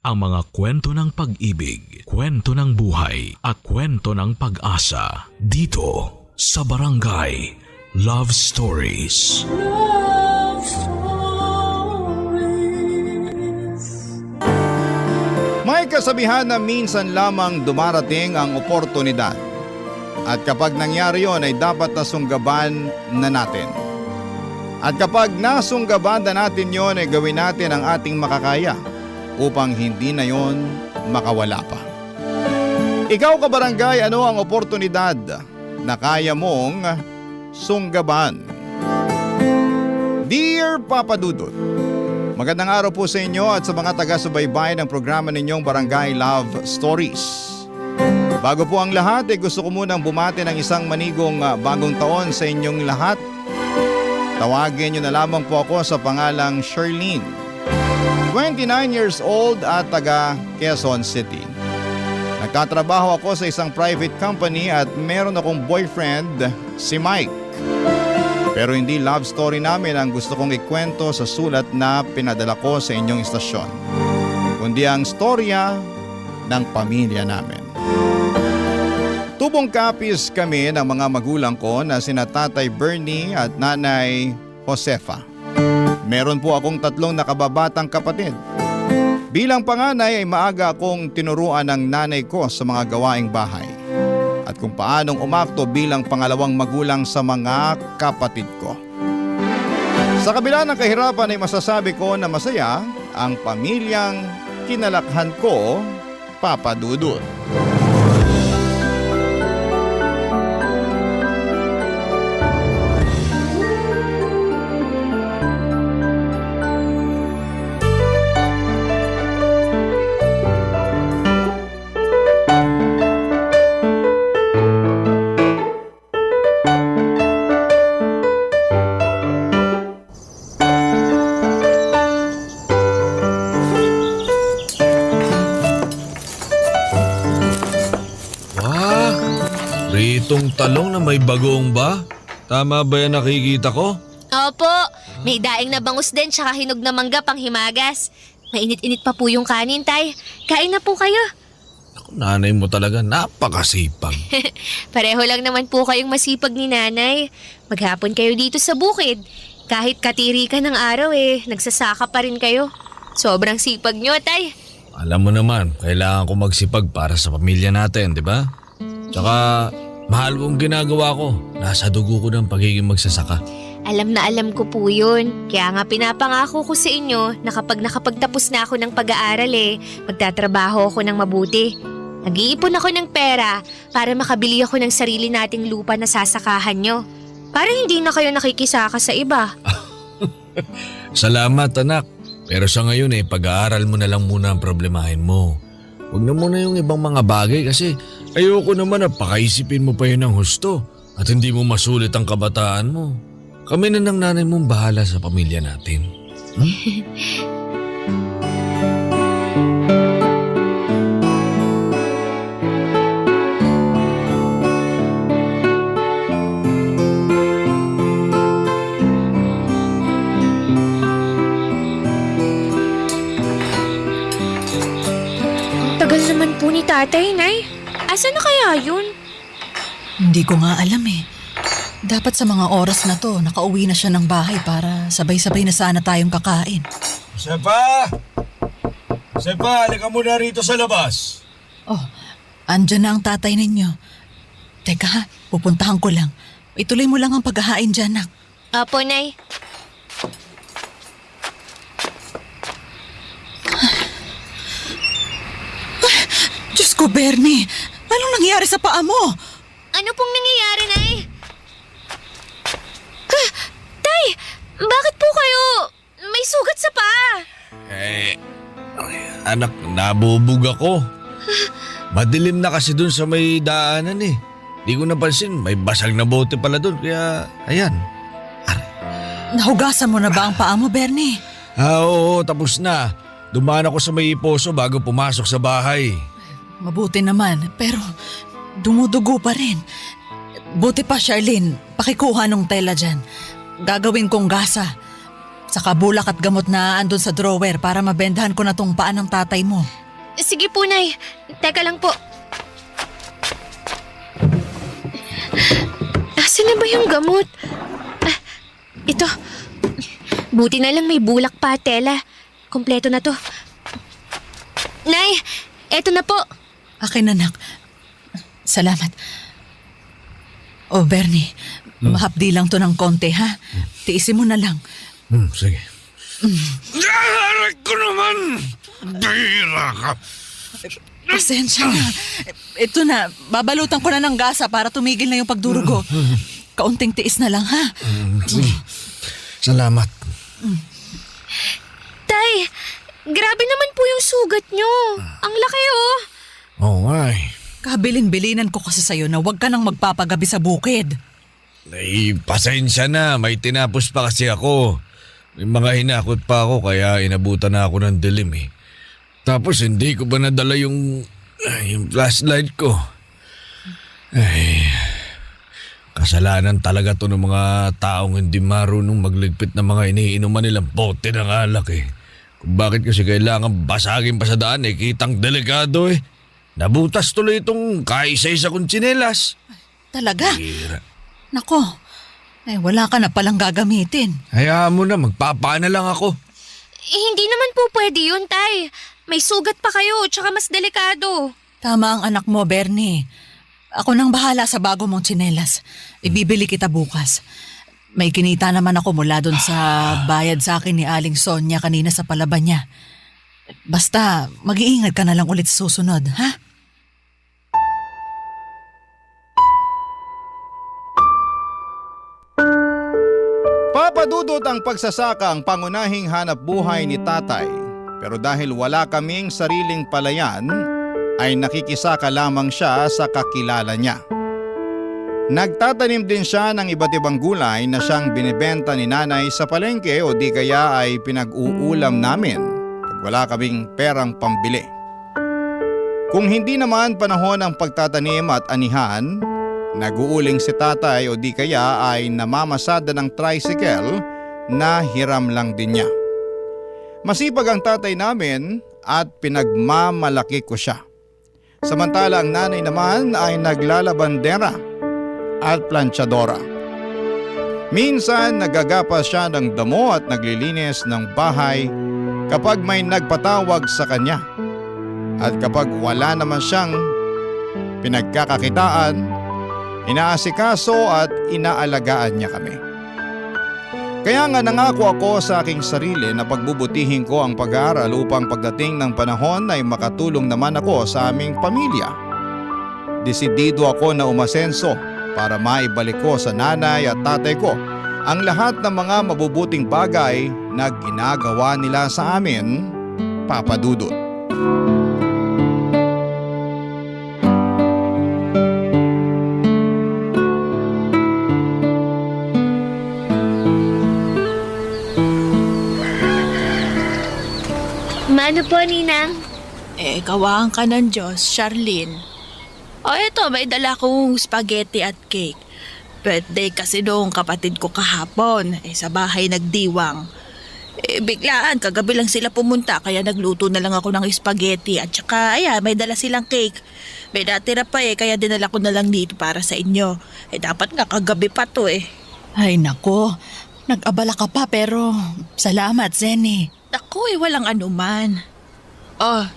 ang mga kwento ng pag-ibig, kwento ng buhay at kwento ng pag-asa dito sa Barangay Love Stories. Love Stories. May kasabihan na minsan lamang dumarating ang oportunidad. At kapag nangyari yon ay dapat nasunggaban na natin. At kapag nasunggaban na natin yon ay gawin natin ang ating makakaya upang hindi na yon makawala pa. Ikaw kabarangay, ano ang oportunidad na kaya mong sunggaban? Dear Papa Dudut, magandang araw po sa inyo at sa mga taga-subaybay ng programa ninyong Barangay Love Stories. Bago po ang lahat, gusto ko munang bumati ng isang manigong bagong taon sa inyong lahat. Tawagin niyo na lamang po ako sa pangalang Sherlyn. 29 years old at taga Quezon City. Nagtatrabaho ako sa isang private company at meron akong boyfriend, si Mike. Pero hindi love story namin ang gusto kong ikwento sa sulat na pinadala ko sa inyong istasyon, kundi ang storya ng pamilya namin. Tubong kapis kami ng mga magulang ko na sina Tatay Bernie at Nanay Josefa. Meron po akong 3 nakababatang kapatid. Bilang panganay ay maaga akong tinuruan ng nanay ko sa mga gawaing bahay at kung paanong umakto bilang pangalawang magulang sa mga kapatid ko. Sa kabila ng kahirapan ay masasabi ko na masaya ang pamilyang kinalakhan ko, Papa Dudut. Itong talong na may bagong ba? Tama ba yan nakikita ko? Opo, may daing na bangus din tsaka hinog na mangga pang himagas. Mainit-init pa po yung kanin, Tay. Kain na po kayo. Ako, nanay mo talaga napakasipag. Pareho lang naman po kayong masipag ni Nanay. Maghapon kayo dito sa bukid. Kahit katiri ka ng araw nagsasaka pa rin kayo. Sobrang sipag nyo, Tay. Alam mo naman, kailangan ko magsipag para sa pamilya natin, di ba? Tsaka mahal kong ginagawa ko. Nasa dugo ko ng pagiging magsasaka. Alam na alam ko po yun. Kaya nga pinapangako ko sa inyo na kapag nakapagtapos na ako ng pag-aaral magtatrabaho ako ng mabuti. Nag-iipon ako ng pera para makabili ako ng sarili nating lupa na sasakahan nyo. Para hindi na kayo nakikisaka sa iba. Salamat anak. Pero sa ngayon pag-aaral mo na lang muna ang problemahin mo. Huwag na muna yung ibang mga bagay kasi ayoko naman na pakaisipin mo pa yun ng husto at hindi mo masulit ang kabataan mo. Kami na ng nanay mong bahala sa pamilya natin. Tagal naman po ni Tatay, Nay. Asa na kaya yun? Hindi ko nga alam Dapat sa mga oras na to, nakauwi na siya ng bahay para sabay-sabay na sana tayong kakain. Sepa! Sepa, halika muna rito sa labas. Oh, andyan na ang tatay ninyo. Teka pupuntahan ko lang. Ituloy mo lang ang paghahain dyan, nak. Apo, Nay. Diyos ko, Bernie. Anong nangyari sa paa mo? Ano pong nangyayari, Nay? Tay, bakit po kayo may sugat sa paa? Anak, nabubog ako. Madilim na kasi dun sa may daanan Di ko napansin, may basag na bote pala dun, kaya ayan. Nahugasan mo na ba ang paa mo, Bernie? Oo, tapos na. Dumaan ako sa may poso bago pumasok sa bahay. Mabuti naman, pero dumudugo pa rin. Buti pa, Charlene, pakikuha ng tela dyan. Gagawin kong gasa. Saka bulak at gamot na andun sa drawer para mabendahan ko na tong paa ng tatay mo. Sige po, Nay. Teka lang po. Asan na ba yung gamot? Ito. Buti na lang may bulak pa, tela. Kompleto na to. Nay, eto na po. Akin anak. Salamat. Bernie, mahapdi lang to ng konti ha. Tiisin mo na lang. Sige. Aray ko naman! Bira ka! Pasensya na. Ito na, babalutan ko na ng gasa para tumigil na yung pagdurugo. Kaunting tiis na lang ha. Salamat. Tay, grabe naman po yung sugat nyo. Ang laki oh. Oo nga eh. Kabilin-bilinan ko kasi sa'yo na huwag ka nang magpapagabi sa bukid. Ay, pasensya na. May tinapos pa kasi ako. May mga hinakot pa ako kaya inabutan na ako ng dilim eh. Tapos hindi ko ba nadala yung flashlight ko? Ay, kasalanan talaga to ng mga taong hindi marunong magligpit ng mga iniinuman nilang bote ng alak eh. Kung bakit kasi kailangan basagin pa sa daan eh, kitang delikado eh. Nabutas tuloy itong kaisa-isa kong tsinelas. Talaga? Bira. Nako, wala ka na palang gagamitin. Hayaan mo na, magpapana lang ako. Hindi naman po pwede yun, Tay. May sugat pa kayo, tsaka mas delikado. Tama ang anak mo, Bernie. Ako nang bahala sa bago mong tsinelas. Ibibili kita bukas. May kinita naman ako mula doon sa bayad sa akin ni Aling Sonia kanina sa palaban niya. Basta, mag-iingat ka na lang ulit sa susunod, ha? Papadudot ang pagsasaka ang pangunahing hanap buhay ni tatay. Pero dahil wala kaming sariling palayan, ay nakikisaka lamang siya sa kakilala niya. Nagtatanim din siya ng iba't ibang gulay na siyang binibenta ni nanay sa palengke o di kaya ay pinag-uulam namin pag wala kaming perang pambili. Kung hindi naman panahon ng pagtatanim at anihan, nag-uuling si tatay o di kaya ay namamasada ng tricycle na hiram lang din niya. Masipag ang tatay namin at pinagmamalaki ko siya. Samantala ang nanay naman ay naglalabandera at planchadora. Minsan nagagapas siya ng damo at naglilinis ng bahay kapag may nagpatawag sa kanya. At kapag wala naman siyang pinagkakakitaan, inaasikaso at inaalagaan niya kami. Kaya nga nangako ako sa aking sarili na pagbubutihin ko ang pag-aaral upang pagdating ng panahon ay makatulong naman ako sa aming pamilya. Desidido ako na umasenso para maibalik ko sa nanay at tatay ko ang lahat ng mga mabubuting bagay na ginagawa nila sa amin, Papa Dudut. Ano po, Ninang? Kawaan ka ng Diyos, Charlene. Eto, may dala kong spaghetti at cake. Birthday kasi noong kapatid ko kahapon. Sa bahay nagdiwang. Biglaan, kagabi lang sila pumunta kaya nagluto na lang ako ng spaghetti. At saka, may dala silang cake. May natira pa kaya dinala ko na lang dito para sa inyo. Dapat nga kagabi pa to Ay nako, nag-abala ka pa pero salamat, Zenny. Ako walang anuman.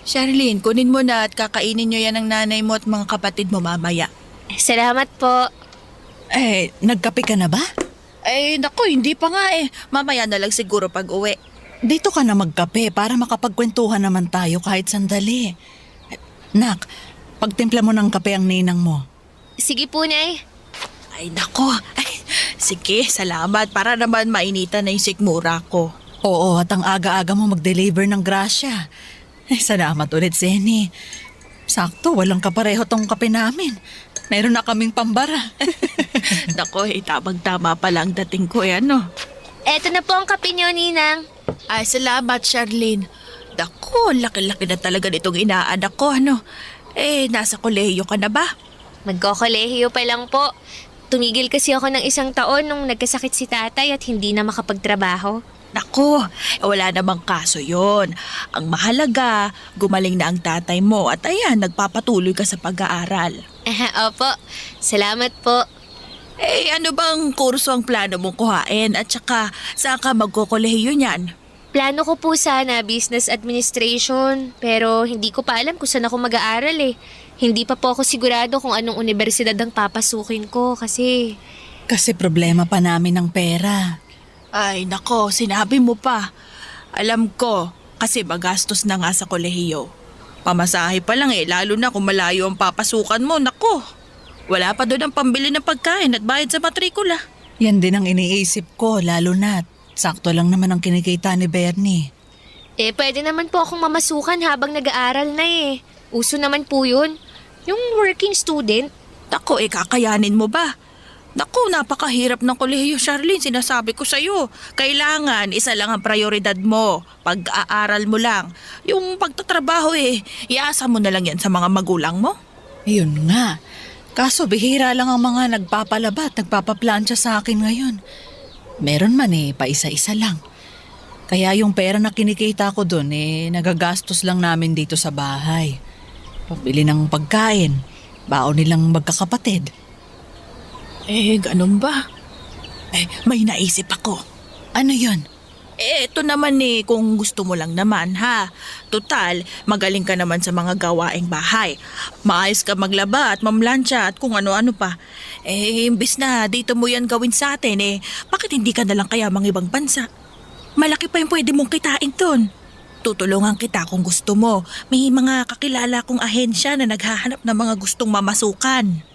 Charlene, kunin mo na at kakainin nyo yan ng nanay mo at mga kapatid mo mamaya. Salamat po. Nagkape ka na ba? Naku, hindi pa nga Mamaya na lang siguro pag uwi. Dito ka na magkape para makapagkwentuhan naman tayo kahit sandali. Nak, pagtimpla mo ng kape ang ninang mo. Sige po, Nay. Naku. Sige, salamat para naman mainitan na yung sikmura ko. Oo, at ang aga-aga mo mag-deliver ng grasya. Salamat ulit, Zenny. Sakto, walang kapareho tong kape namin. Meron na kaming pambara. Naku, tamang-tama pala ang dating ko Eto na po ang kape niyo, Ninang. Salamat, Charlene. Naku, laki-laki na talaga nitong inaanak ko, nasa kolehiyo ka na ba? Magkokolehiyo pa lang po. Tumigil kasi ako ng 1 taon nung nagkasakit si tatay at hindi na makapagtrabaho. Naku, wala namang kaso yon. Ang mahalaga, gumaling na ang tatay mo at ayan, nagpapatuloy ka sa pag-aaral. Opo, salamat po. Eh, ano bang kurso ang plano mong kuhain at saka saan ka magkokolehiyo niyan? Plano ko po sana business administration, pero hindi ko pa alam kung saan ako mag-aaral eh. Hindi pa po ako sigurado kung anong universidad ang papasukin ko kasi... Kasi problema pa namin ng pera. Ay, nako, sinabi mo pa. Alam ko, kasi magastos na nga sa kolehiyo. Pamasahe pa lang lalo na kung malayo ang papasukan mo, nako. Wala pa doon ang pambili ng pagkain at bayad sa matrikula. Yan din ang iniisip ko, lalo na sakto lang naman ang kinikita ni Bernie. Pwede naman po akong mamasukan habang nag-aaral na eh. Uso naman po yun. Yung working student. Nako, kakayanin mo ba? Naku, napakahirap ng kolehiyo, Charlene. Sinasabi ko sa'yo, kailangan isa lang ang prioridad mo. Pag-aaral mo lang. Yung pagtatrabaho iasa mo na lang yan sa mga magulang mo. Yun nga. Kaso bihira lang ang mga nagpapalaba at nagpapaplansya sa akin ngayon. Meron man paisa-isa lang. Kaya yung pera na kinikita ko dun nagagastos lang namin dito sa bahay. Pabili ng pagkain, baon nilang magkakapatid. Ganun ba? May naisip ako. Ano yun? Ito naman kung gusto mo lang naman ha. Total, magaling ka naman sa mga gawaing bahay. Maayos ka maglaba at mamlansya at kung ano-ano pa. Imbis na dito mo yan gawin sa atin bakit hindi ka nalang kaya mga ibang bansa? Malaki pa yung pwede mong kitain doon. Tutulungan kita kung gusto mo. May mga kakilala kong ahensya na naghahanap ng mga gustong mamasukan.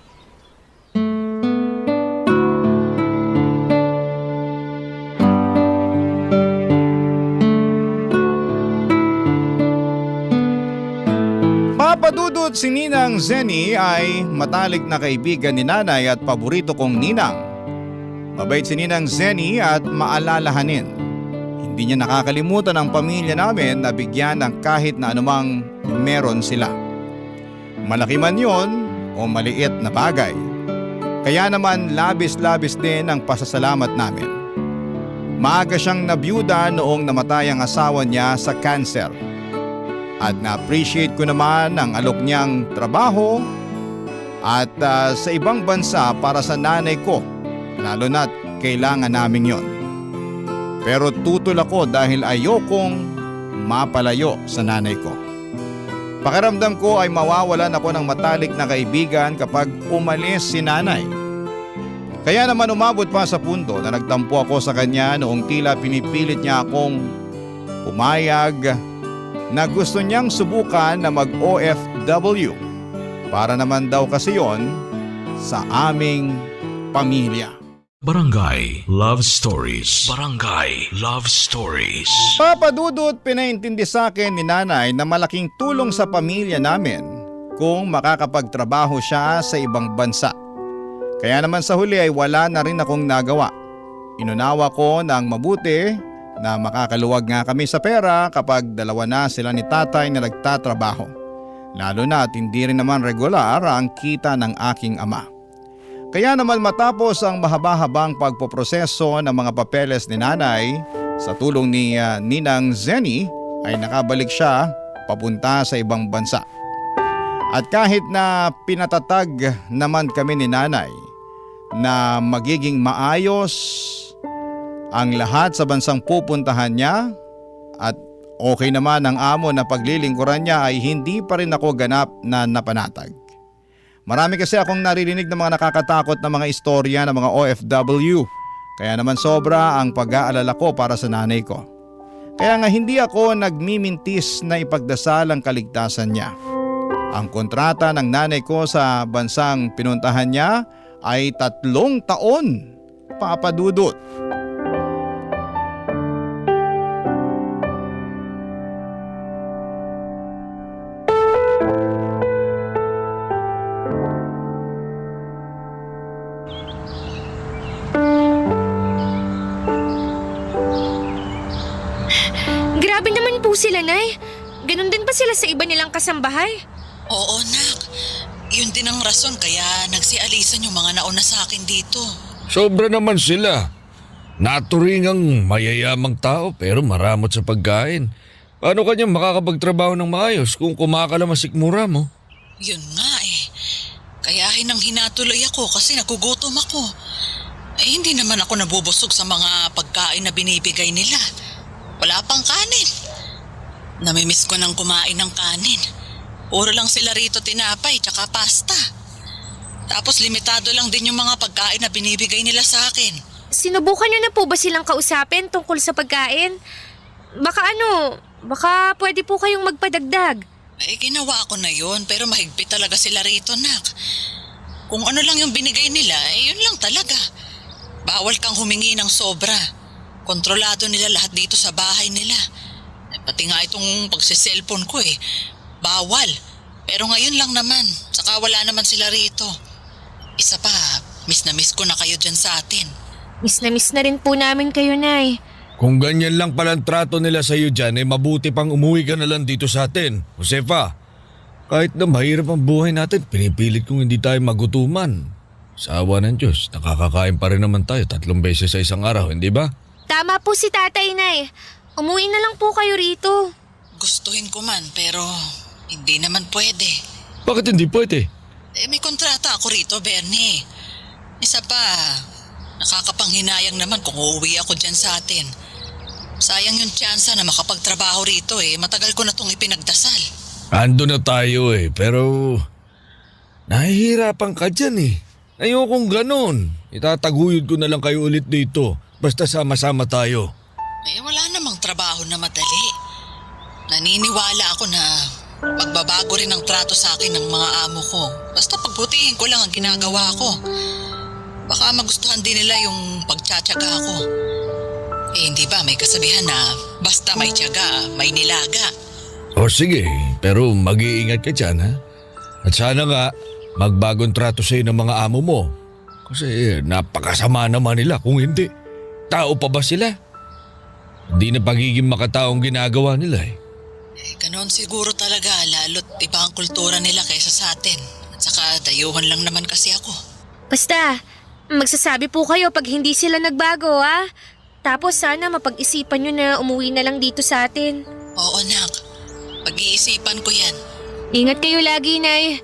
Papadudot si Ninang Zenny ay matalik na kaibigan ni nanay at paborito kong ninang. Mabait si Ninang Zenny at maalalahanin. Hindi niya nakakalimutan ang pamilya namin na bigyan ng kahit na anumang meron sila. Malaki man yon o maliit na bagay. Kaya naman labis-labis din ang pasasalamat namin. Maaga siyang nabiyuda noong namatay ang asawa niya sa cancer. At na-appreciate ko naman ang alok niyang trabaho at sa ibang bansa para sa nanay ko, lalo na't kailangan namin yon. Pero tutol ako dahil ayokong mapalayo sa nanay ko. Pakiramdam ko ay mawawalan ako ng matalik na kaibigan kapag umalis si nanay. Kaya naman umabot pa sa punto na nagtampo ako sa kanya noong tila pinipilit niya akong pumayag na gusto niyang subukan na mag-OFW para naman daw kasi yon sa aming pamilya. Barangay Love Stories. Barangay Love Stories. Papadudot, pinaintindi sa akin ni nanay na malaking tulong sa pamilya namin kung makakapagtrabaho siya sa ibang bansa. Kaya naman sa huli ay wala na rin akong nagawa. Inunawa ko ng mabuti na makakaluwag nga kami sa pera kapag dalawa na sila ni tatay na nagtatrabaho. Lalo na at hindi rin naman regular ang kita ng aking ama. Kaya naman matapos ang mahaba-habang pagpoproseso ng mga papeles ni nanay, sa tulong ni Ninang Zenny ay nakabalik siya papunta sa ibang bansa. At kahit na pinatatag naman kami ni nanay na magiging maayos ang lahat sa bansang pupuntahan niya at okay naman ang amo na paglilingkuran niya, ay hindi pa rin ako ganap na napanatag. Marami kasi akong naririnig ng mga nakakatakot na mga istorya ng mga OFW. Kaya naman sobra ang pag-aalala ko para sa nanay ko. Kaya nga hindi ako nagmimintis na ipagdasal ang kaligtasan niya. Ang kontrata ng nanay ko sa bansang pinuntahan niya ay 3 taon, papadudot. Grabe naman po sila, Nay. Ganon din ba sila sa iba nilang kasambahay? Oo, nak. Yun din ang rason kaya nagsialisan yung mga nauna sa akin dito. Sobra naman sila. Naturingang mayayamang tao pero maramot sa pagkain. Paano kanya makakapagtrabaho ng maayos kung kumakala masikmura mo? Yun nga eh. Kaya hinang hinatuloy ako kasi nagugutom ako. Eh hindi naman ako nabubusog sa mga pagkain na binibigay nila. Wala pang kanin. Namimiss ko nang kumain ng kanin. Puro lang sila rito tinapay tsaka pasta. Tapos limitado lang din yung mga pagkain na binibigay nila sa akin. Sinubukan niyo na po ba silang kausapin tungkol sa pagkain? Baka pwede po kayong magpadagdag. Eh ginawa ko na yun pero mahigpit talaga sila rito, nak. Kung ano lang yung binigay nila, eh yun lang talaga. Bawal kang humingi ng sobra. Kontrolado nila lahat dito sa bahay nila. Eh, pati nga itong pagsiselfon ko eh. Bawal. Pero ngayon lang naman. Saka wala naman sila rito. Isa pa, miss na miss ko na kayo dyan sa atin. Miss na rin po namin kayo, Nay. Kung ganyan lang palang trato nila sa iyo dyan, mabuti pang umuwi ka na lang dito sa atin. Josefa, kahit na mahirap ang buhay natin, pinipilit kong hindi tayo magutuman. Sa awa ng Diyos, nakakakain pa rin naman tayo 3 beses sa isang araw, hindi ba? Tama po si Tatay, Nay. Umuwi na lang po kayo rito. Gustuhin ko man pero hindi naman pwede. Bakit hindi pwede? Eh may kontrata ako rito, Bernie. Isa pa, nakakapanghinayang naman kung uuwi ako dyan sa atin. Sayang yung tsansa na makapagtrabaho rito eh. Matagal ko na itong ipinagdasal. Ando na tayo pero nahihirapan ka dyan eh. Ayokong ganon. Itataguyod ko na lang kayo ulit dito. Basta sama-sama tayo. Eh wala namang trabaho na madali. Naniniwala ako na magbabago rin ang trato sa akin ng mga amo ko. Basta pagbutihin ko lang ang ginagawa ko. Baka magustuhan din nila yung pagtsatsaga ko. Eh hindi ba may kasabihan na basta may tiyaga, may nilaga. O sige, pero mag-iingat ka dyan ha. At sana nga magbagong trato sa'yo ng mga amo mo. Kasi napakasama naman nila kung hindi. Tao pa ba sila? Hindi na pagiging makataong ginagawa nila eh. Eh ganoon siguro talaga lalo't iba ang kultura nila kaysa sa atin. At saka dayuhan lang naman kasi ako. Basta, magsasabi po kayo pag hindi sila nagbago, ha? Tapos sana mapag-isipan nyo na umuwi na lang dito sa atin. Oo, nak. Pag-iisipan ko yan. Ingat kayo lagi, Nay.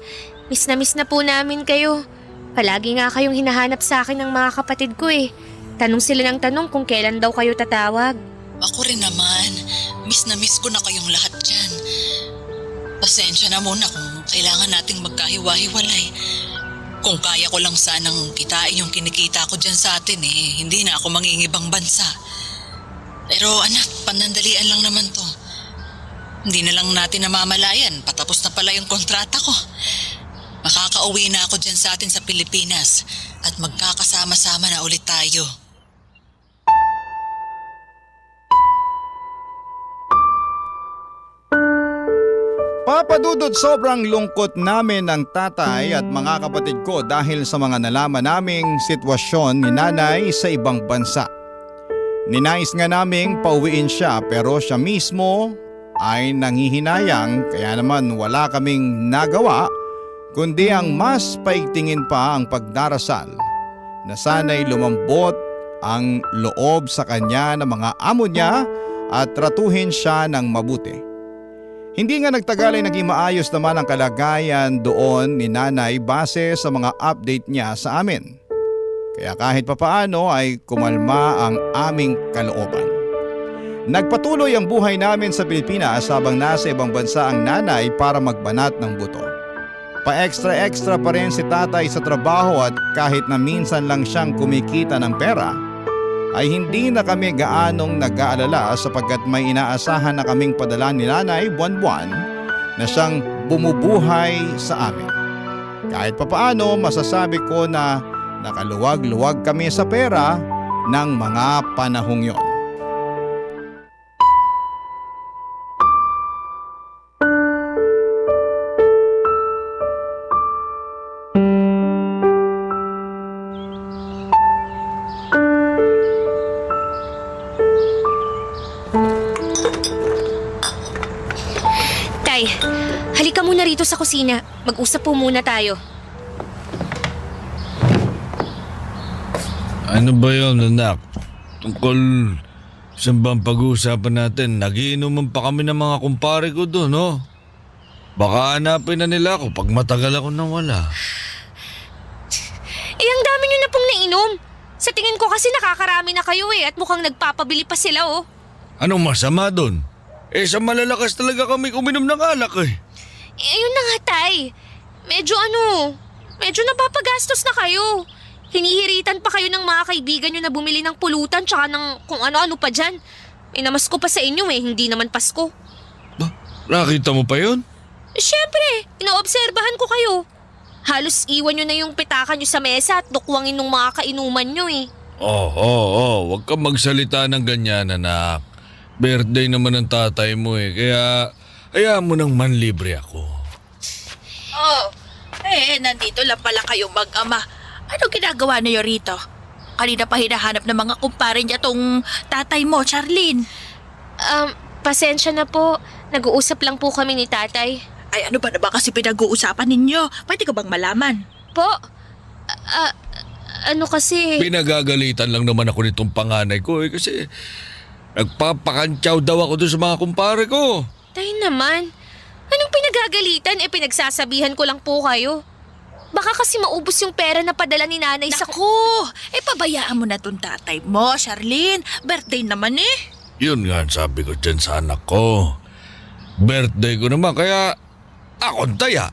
Miss na po namin kayo. Palagi nga kayong hinahanap sa akin ng mga kapatid ko eh. Tanong sila ng tanong kung kailan daw kayo tatawag. Ako rin naman. Miss na miss ko na kayong lahat dyan. Pasensya na muna kung kailangan nating magkahiwa-hiwalay. Kung kaya ko lang sanang kitain yung kinikita ko dyan sa atin eh, hindi na ako mangingibang bansa. Pero anak, panandalian lang naman to. Hindi na lang natin namamalayan, patapos na pala yung kontrata ko. Makakauwi na ako dyan sa atin sa Pilipinas at magkakasama-sama na ulit tayo. Papadudod, sobrang lungkot namin ng tatay at mga kapatid ko dahil sa mga nalaman naming sitwasyon ni nanay sa ibang bansa. Ninais nga naming pauwiin siya pero siya mismo ay nanghihinayang kaya naman wala kaming nagawa kundi ang mas paigtingin pa ang pagdarasal na sana'y lumambot ang loob sa kanya ng mga amo niya at tratuhin siya ng mabuti. Hindi nga nagtagal ay naging maayos naman ang kalagayan doon ni nanay base sa mga update niya sa amin. Kaya kahit papaano ay kumalma ang aming kalooban. Nagpatuloy ang buhay namin sa Pilipinas habang nasa ibang bansa ang nanay para magbanat ng buto. Pa-extra-extra pa rin si tatay sa trabaho at kahit na minsan lang siyang kumikita ng pera, ay hindi na kami gaanong nag-aalala sapagkat may inaasahan na kaming padala ni nanay buwan-buwan na siyang bumubuhay sa amin. Kahit papaano masasabi ko na nakaluwag-luwag kami sa pera ng mga panahong yon. Tay, halika muna rito sa kusina. Mag-usap po muna tayo. Ano ba yun, anak? Tungkol saan ba ang pag-uusapan natin? Nagiinuman pa kami ng mga kumpare ko doon, no? Baka hanapin na nila ako pag matagal ako nawala. Eh, ang dami nyo na pong nainom. Sa tingin ko kasi nakakarami na kayo at mukhang nagpapabili pa sila Anong masama doon? Sa malalakas talaga kami uminom ng alak Ayun na nga, Tay. Medyo napapagastos na kayo. Hinihiritan pa kayo ng mga kaibigan nyo na bumili ng pulutan tsaka ng kung ano-ano pa dyan. May namasko pa sa inyo hindi naman Pasko. Ba, nakita mo pa yun? Siyempre, inoobserbahan ko kayo. Halos iwan nyo na yung pitaka nyo sa mesa at dukwangin ng mga kainuman nyo Huwag kang magsalita ng ganyan, anak. Birthday naman ng tatay mo kaya hayaan mo nang manlibre ako. Nandito lang pala kayo mag-ama. Ano ginagawa niyo rito? Kanina pa hinahanap ng mga kumpare niya tong tatay mo, Charlene. Pasensya na po. Nag-uusap lang po kami ni tatay. Ay, ano ba na ba kasi pinag-uusapan ninyo? Pwede ka bang malaman? Po? Ano kasi... Pinagagalitan lang naman ako nitong panganay ko kasi nagpapakantsaw daw ako doon sa mga kumpare ko. Tay naman. Anong pinagagalitan? Pinagsasabihan ko lang po kayo. Baka kasi maubos yung pera na padala ni nanay sa... Naku! Pabayaan mo na tong tatay mo, Charlene. Birthday naman Yun nga ang sabi ko dyan sa anak ko. Birthday ko naman kaya akong taya.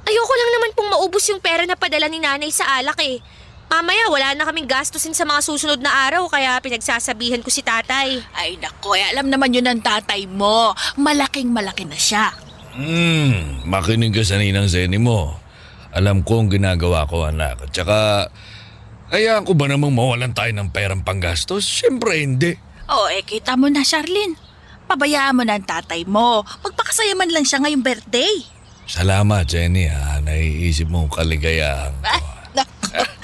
Ayoko lang naman pong maubos yung pera na padala ni nanay sa alak Mamaya wala na kaming gastusin sa mga susunod na araw kaya pinagsasabihan ko si tatay. Ay, naku. Alam naman yun ng tatay mo. Malaking-malaki na siya. Makinig ka sa ninang Zenny mo. Alam ko ang ginagawa ko, anak. At saka, hayaan ko ba namang mawalan tayo ng perang panggastos? Siyempre hindi. Kita mo na, Charlene. Pabayaan mo na ang tatay mo. Magpakasaya man lang siya ngayong birthday. Salamat, Jenny, Naiisip mo ang kaligayahan ko.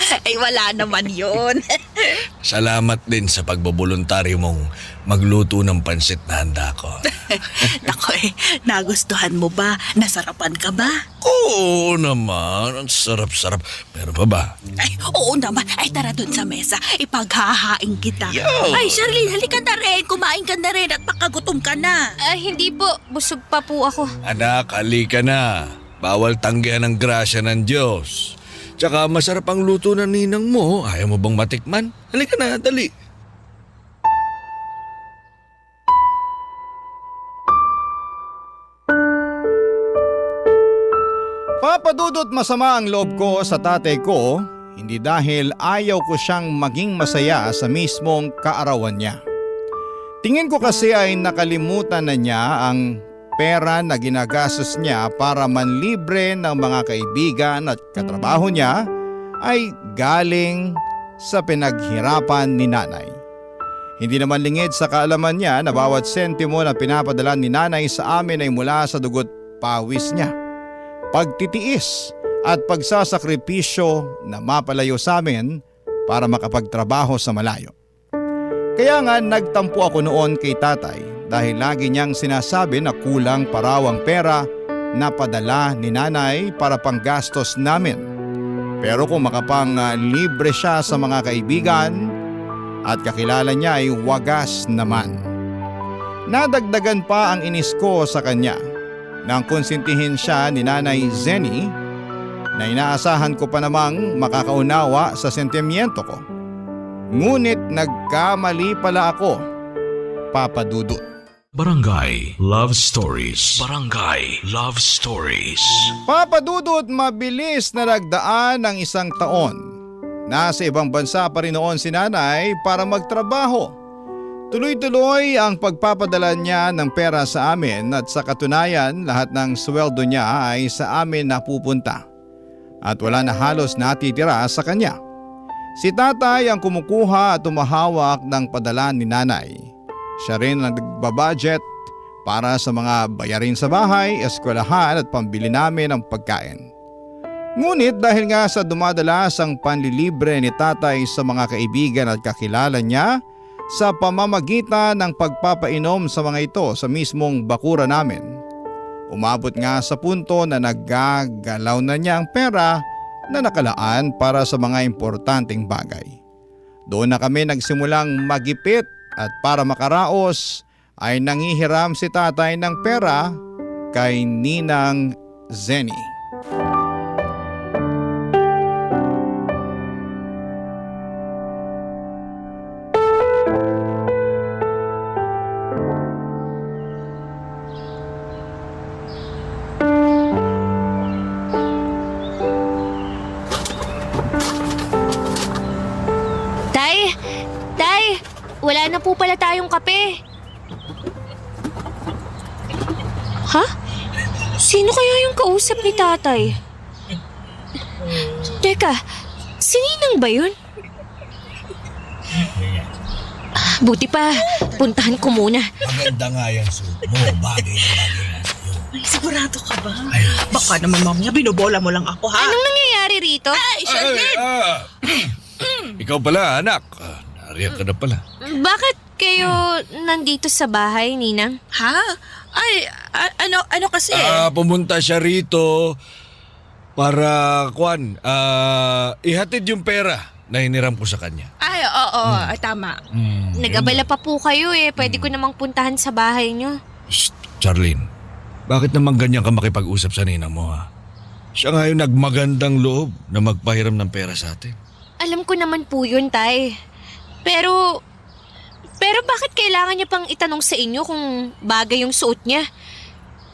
Ay, wala naman yun. Salamat din sa pagbobuluntaryo mong magluto ng pansit na handa ko. Naku, nagustuhan mo ba? Nasarapan ka ba? Oo naman, ang sarap-sarap. Pero pa ba? Ay, oo naman. Ay, tara dun sa mesa. Ipaghahain kita. Yo! Ay, Charlene, halika na rin. Kumain ka na rin at makagutom ka na. Hindi po. Busog pa po ako. Anak, halika na. Bawal tanggihan ang grasya ng Diyos. Tsaka masarap ang luto ng ninang mo. Ayaw mo bang matikman? Halika na, dali. Papadudot masama ang loob ko sa tatay ko, hindi dahil ayaw ko siyang maging masaya sa mismong kaarawan niya. Tingin ko kasi ay nakalimutan na niya ang pera na ginagastos niya para manlibre ng mga kaibigan at katrabaho niya ay galing sa pinaghirapan ni nanay. Hindi naman lingid sa kaalaman niya na bawat sentimo na pinapadala ni nanay sa amin ay mula sa dugot pawis niya, pagtitiis at pagsasakripisyo na mapalayo sa amin para makapagtrabaho sa malayo. Kaya nga nagtampo ako noon kay tatay dahil lagi niyang sinasabi na kulang pa raw ang pera na padala ni nanay para panggastos namin. Pero kung makapang libre siya sa mga kaibigan at kakilala niya ay wagas naman. Nadagdagan pa ang inis ko sa kanya nang konsintihin siya ni Nanay Zenny na inaasahan ko pa namang makakaunawa sa sentimiento ko. Ngunit nagkamali pala ako, Papa Dudut. Barangay Love Stories. Barangay Love Stories. Papa Dudut, mabilis na nagdaan ng isang taon. Nasa ibang bansa pa rin noon si nanay para magtrabaho. Tuloy-tuloy ang pagpapadala niya ng pera sa amin at sa katunayan lahat ng sweldo niya ay sa amin napupunta. At wala na halos natitira sa kanya. Si tatay ang kumukuha at tumahawak ng padala ni nanay. Siya rin ang nagbabudget para sa mga bayarin sa bahay, eskwelahan at pambili namin ng pagkain. Ngunit dahil nga sa dumadalas ang panlilibre ni tatay sa mga kaibigan at kakilala niya sa pamamagitan ng pagpapainom sa mga ito sa mismong bakura namin, umabot nga sa punto na naggagalaw na niya ang pera na nakalaan para sa mga importanteng bagay. Doon na kami nagsimulang magipit at para makaraos ay nangihiram si tatay ng pera kay Ninang Zenny. Tay! Tay! Wala na po pala tayong kape. Ha? Sino kaya yung kausap ni tatay? Teka, si Ninang ba yun? Buti pa, puntahan ko muna. Maganda nga yung suit mo. Bagay na bagay na sa'yo. Ay, sigurado ka ba? Baka naman mamaya binobola mo lang ako, ha? Anong nangyayari rito? Ay, Charlene! Ikaw pala, anak. Nariyan ka na pala. Bakit kayo nandito sa bahay, Ninang? Ha? Ay, ano kasi? Pumunta siya rito para, ihatid yung pera na hiniram ko sa kanya. Ay, oo, tama. Nag-abala pa po kayo eh. Pwede ko namang puntahan sa bahay nyo. Shh, Charlene. Bakit naman ganyan ka makipag-usap sa ninang mo, ha? Siya nga yung nagmagandang loob na magpahiram ng pera sa atin. Alam ko naman po yun, Tay. Pero bakit kailangan niya pang itanong sa inyo kung bagay yung suot niya?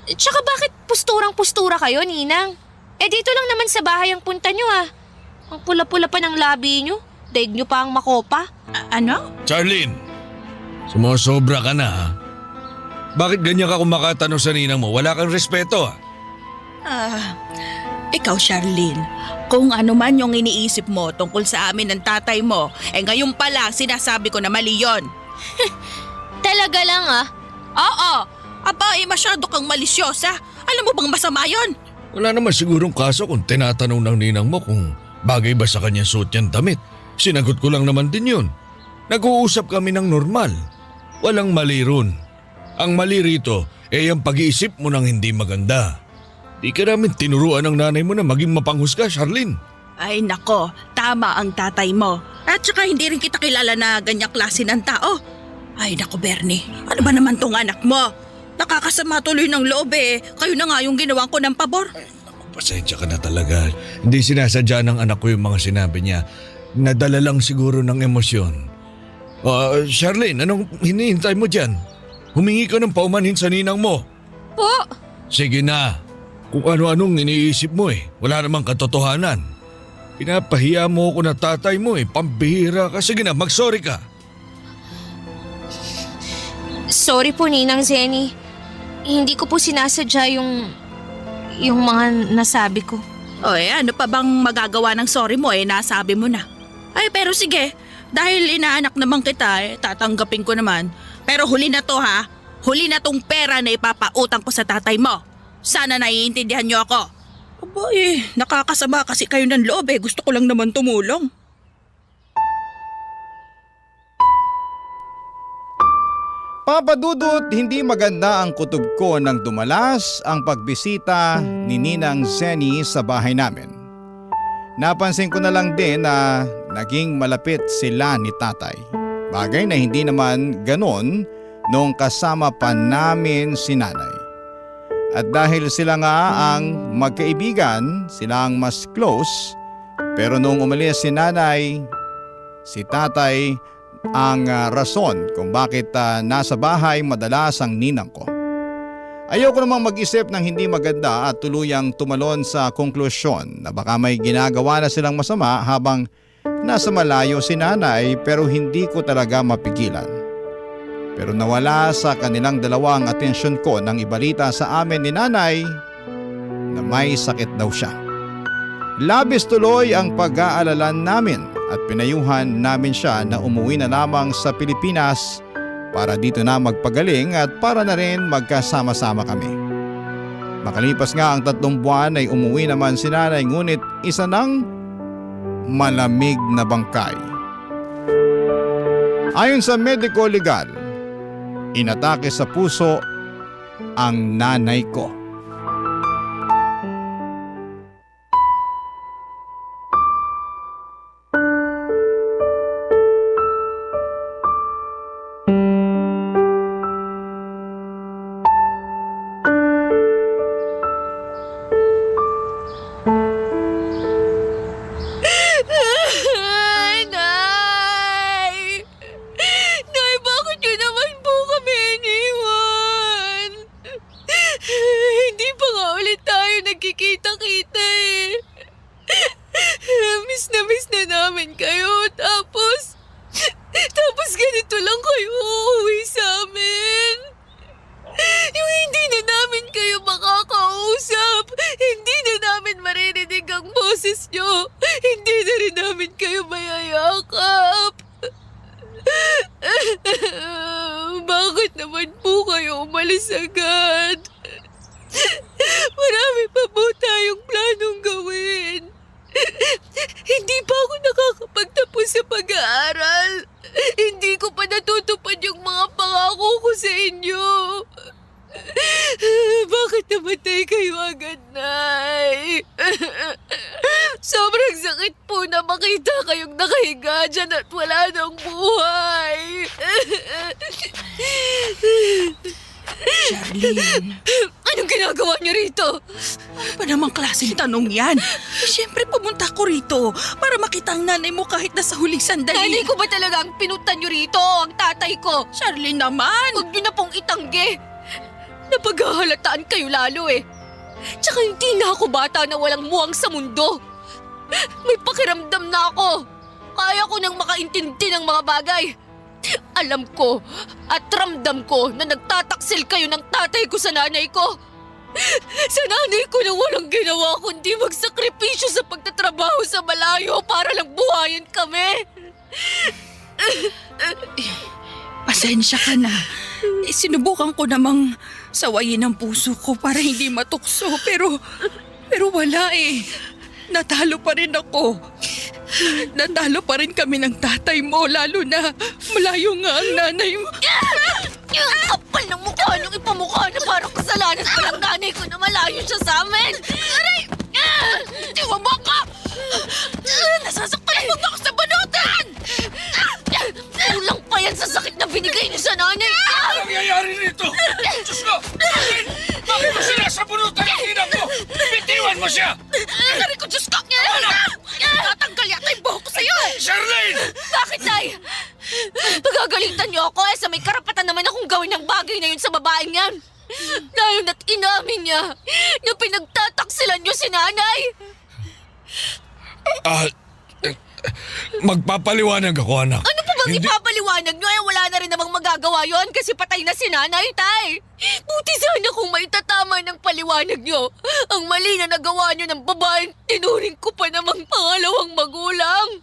Tsaka bakit pusturang-pustura kayo, Ninang? Dito lang naman sa bahay ang punta nyo ah. Ang pula-pula pa ng labi nyo. Daig nyo pa ang makopa. Ano? Charlene, sumusobra ka na, ha? Bakit ganyan ka kumakatanong sa ninang mo? Wala kang respeto, ha? Ikaw, Charlene, kung ano man yung iniisip mo tungkol sa amin ng tatay mo, ngayon pala sinasabi ko na mali yon. Talaga lang ah. Oo, aba masyado kang malisyosa. Alam mo bang masama yon? Wala naman sigurong kaso kung tinatanong ng ninang mo kung bagay ba sa kanyang suot niyang damit. Sinagot ko lang naman din yun. Nag-uusap kami ng normal. Walang mali ron. Ang mali rito ang pag-iisip mo ng hindi maganda. Di ka namin tinuruan ng nanay mo na maging mapanghusga, Charlene. Ay nako, tama ang tatay mo. At saka hindi rin kita kilala na ganyang klase ng tao. Ay nako, Bernie, ano ba naman tong anak mo? Nakakasama tuloy ng loob eh. Kayo na nga yung ginawan ko ng pabor. Pasensya ka na talaga. Hindi sinasadya ng anak ko yung mga sinabi niya. Nadala lang siguro ng emosyon. Charlene, anong hinihintay mo dyan? Humingi ka ng paumanhin sa ninang mo. Po? Sige na. Kung ano-anong iniisip mo wala namang katotohanan. Pinapahiya mo ako na tatay mo pambihira ka. Sige na, mag-sorry ka. Sorry po, Ninang Zenny. Hindi ko po sinasadya yung mga nasabi ko. Ano pa bang magagawa ng sorry mo nasabi mo na. Ay pero sige, dahil inaanak naman kita tatanggapin ko naman. Pero huli na to ha, huli na tong pera na ipapautang ko sa tatay mo. Sana naiintindihan niyo ako. Aba nakakasama kasi kayo ng loob gusto ko lang naman tumulong. Papa Dudut, hindi maganda ang kutob ko nang dumalas ang pagbisita ni Ninang Zenny sa bahay namin. Napansin ko na lang din na naging malapit sila ni tatay. Bagay na hindi naman ganon nung kasama pa namin si nanay. At dahil sila nga ang magkaibigan, sila ang mas close, pero nung umalis si nanay, si tatay ang rason kung bakit nasa bahay madalas ang ninang ko. Ayoko namang mag-isip ng hindi maganda at tuluyang tumalon sa konklusyon na baka may ginagawa na silang masama habang nasa malayo si nanay, pero hindi ko talaga mapigilan. Pero nawala sa kanilang dalawa ang atensyon ko nang ibalita sa amin ni nanay na may sakit daw siya. Labis tuloy ang pag-aalala namin at pinayuhan namin siya na umuwi na lamang sa Pilipinas para dito na magpagaling at para na rin magkasama-sama kami. Makalipas nga ang 3 buwan ay umuwi naman si nanay, ngunit isa ng malamig na bangkay. Ayon sa mediko legal, inatake sa puso ang nanay ko. nyo, hindi na rin namin kayo mayayakap. Bakit naman po kayo umalis agad? Marami pa po tayong planong gawin. Hindi pa ako nakakapagtapos sa pag-aaral. Hindi ko pa natutupad yung mga pangako ko sa inyo. Bakit namatay kayo agad, Nay? Sobrang sakit po na makita kayong nakahiga dyan at wala ng buhay. Charlene, Anong ginagawa niyo rito? ano ba namang klaseng tanong yan? Siyempre pumunta ko rito para makita ang nanay mo kahit nasa huling sandali. Nanay ko ba talaga ang pinuntan niyo rito? Ang tatay ko? Charlene naman! Huwag niyo na pong itanggi. Napaghahalataan kayo lalo eh. Tsaka hindi na ako bata na walang muwang sa mundo. May pakiramdam na ako. Kaya ko nang makaintindi ng mga bagay. Alam ko at ramdam ko na nagtataksil kayo ng tatay ko sa nanay ko. Sa nanay ko na walang ginawa kundi magsakripisyo sa pagtatrabaho sa malayo para lang buhayin kami. Pasensya ka na. Sinubukan ko namang sawayin ang puso ko para hindi matukso pero wala eh. Natalo pa rin ako. Natalo pa rin kami ng tatay mo lalo na malayo nga ang nanay mo. Ang kapal ng mukha niyong ipamukha na parang kasalanan pa ng nanay ko na malayo siya sa amin. Aray! Tiwaba ka! Nasasaktan mo ba ako sa banutan? Kulang pa yan sa sakit na binigay niyo sa nanay. Ano nangyayari rito? Diyos ko! Bakit mo sinasabunutan ang ina ko? Bitiwan mo siya! Aray ko, Diyos ko! Tatanggal yata yung buhok ko sa'yo eh! Charlene! Bakit, Nay? Pagagalitan niyo ako eh sa may karapatan naman akong gawin ng bagay na yun sa babaeng yan. Lalo na't inamin niya na pinagtataksilan niyo si nanay. Magpapaliwanag ako, anak. Ano pa bang ipapaliwanag niyo? Wala na rin namang magagawa yon kasi patay na si nanay, Tay. Buti sana kung maitatama ng paliwanag niyo. Ang mali na nagawa niyo ng babaeng tinuring ko pa namang pangalawang magulang.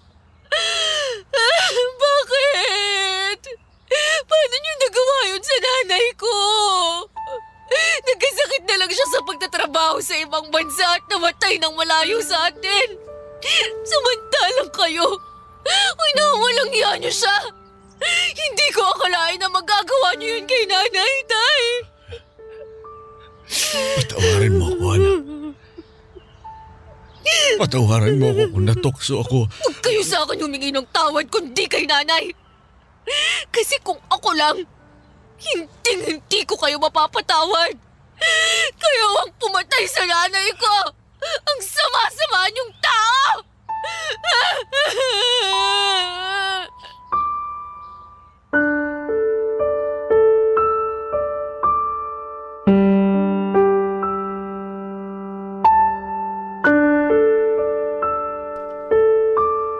Bakit? Paano niyo nagawa yun sa nanay ko? Nagkasakit na lang siya sa pagtatrabaho sa ibang bansa at namatay ng malayo sa atin. Samantalang kayo, walang iya niyo siya. Hindi ko akalain na magagawa niyo yun kay nanay, Tay. Patawarin mo ako, anak. Patawarin mo ako kung natukso ako. Huwag kayo sa akin humingi ng tawad kundi kay nanay. Kasi kung ako lang, hindi ko kayo mapapatawad. Kayo ang pumatay sa nanay ko. Ang sama-sama niyong tao!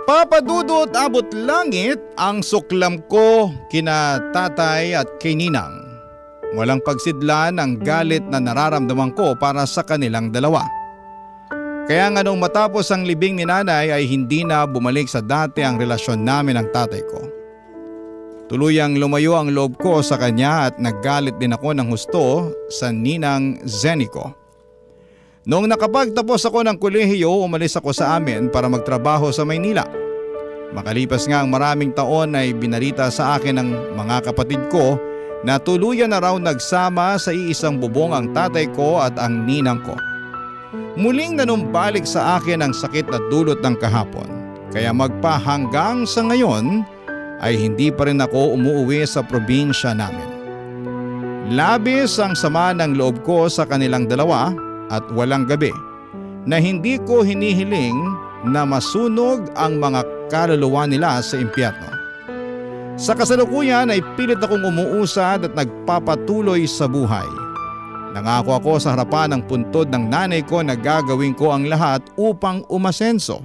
Papadudot abot langit ang suklam ko kina tatay at kay ninang. Walang pagsidlan ang galit na nararamdaman ko para sa kanilang dalawa. Kaya nga nung matapos ang libing ni nanay ay hindi na bumalik sa dati ang relasyon namin ng tatay ko. Tuluyang lumayo ang loob ko sa kanya at naggalit din ako ng husto sa ninang Zenny ko. Noong nakapagtapos ako ng kolehiyo, umalis ako sa amin para magtrabaho sa Maynila. Makalipas nga ang maraming taon ay binalita sa akin ng mga kapatid ko na tuluyan na raw nagsama sa iisang bubong ang tatay ko at ang ninang ko. Muling nanumbalik sa akin ang sakit na dulot ng kahapon, kaya magpahanggang sa ngayon ay hindi pa rin ako umuwi sa probinsya namin. Labis ang sama ng loob ko sa kanilang dalawa at walang gabi na hindi ko hinihiling na masunog ang mga kaluluwa nila sa impyerno. Sa kasalukuyan ay pilit akong umuusad at nagpapatuloy sa buhay. Nangako ako sa harapan ng puntod ng nanay ko na gagawin ko ang lahat upang umasenso.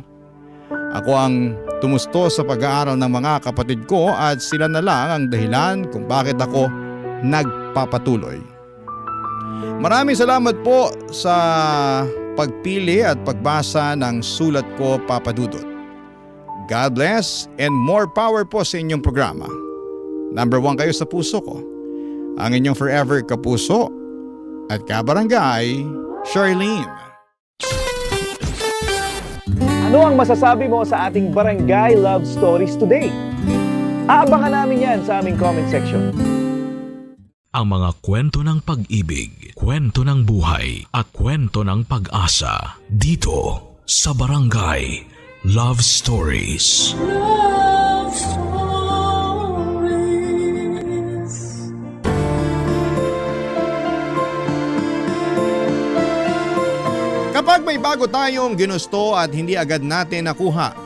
Ako ang tumusto sa pag-aaral ng mga kapatid ko at sila na lang ang dahilan kung bakit ako nagpapatuloy. Maraming salamat po sa pagpili at pagbasa ng sulat ko, Papa Dudut. God bless and more power po sa inyong programa. Number 1 kayo sa puso ko. Ang inyong forever kapuso at kabarangay, Charlene. Ano ang masasabi mo sa ating Barangay Love Stories today? Aabangan namin yan sa aming comment section. Ang mga kwento ng pag-ibig, kwento ng buhay at kwento ng pag-asa dito sa Barangay Love Stories. Love Stories. Kapag may bago tayong ginusto at hindi agad natin nakuha,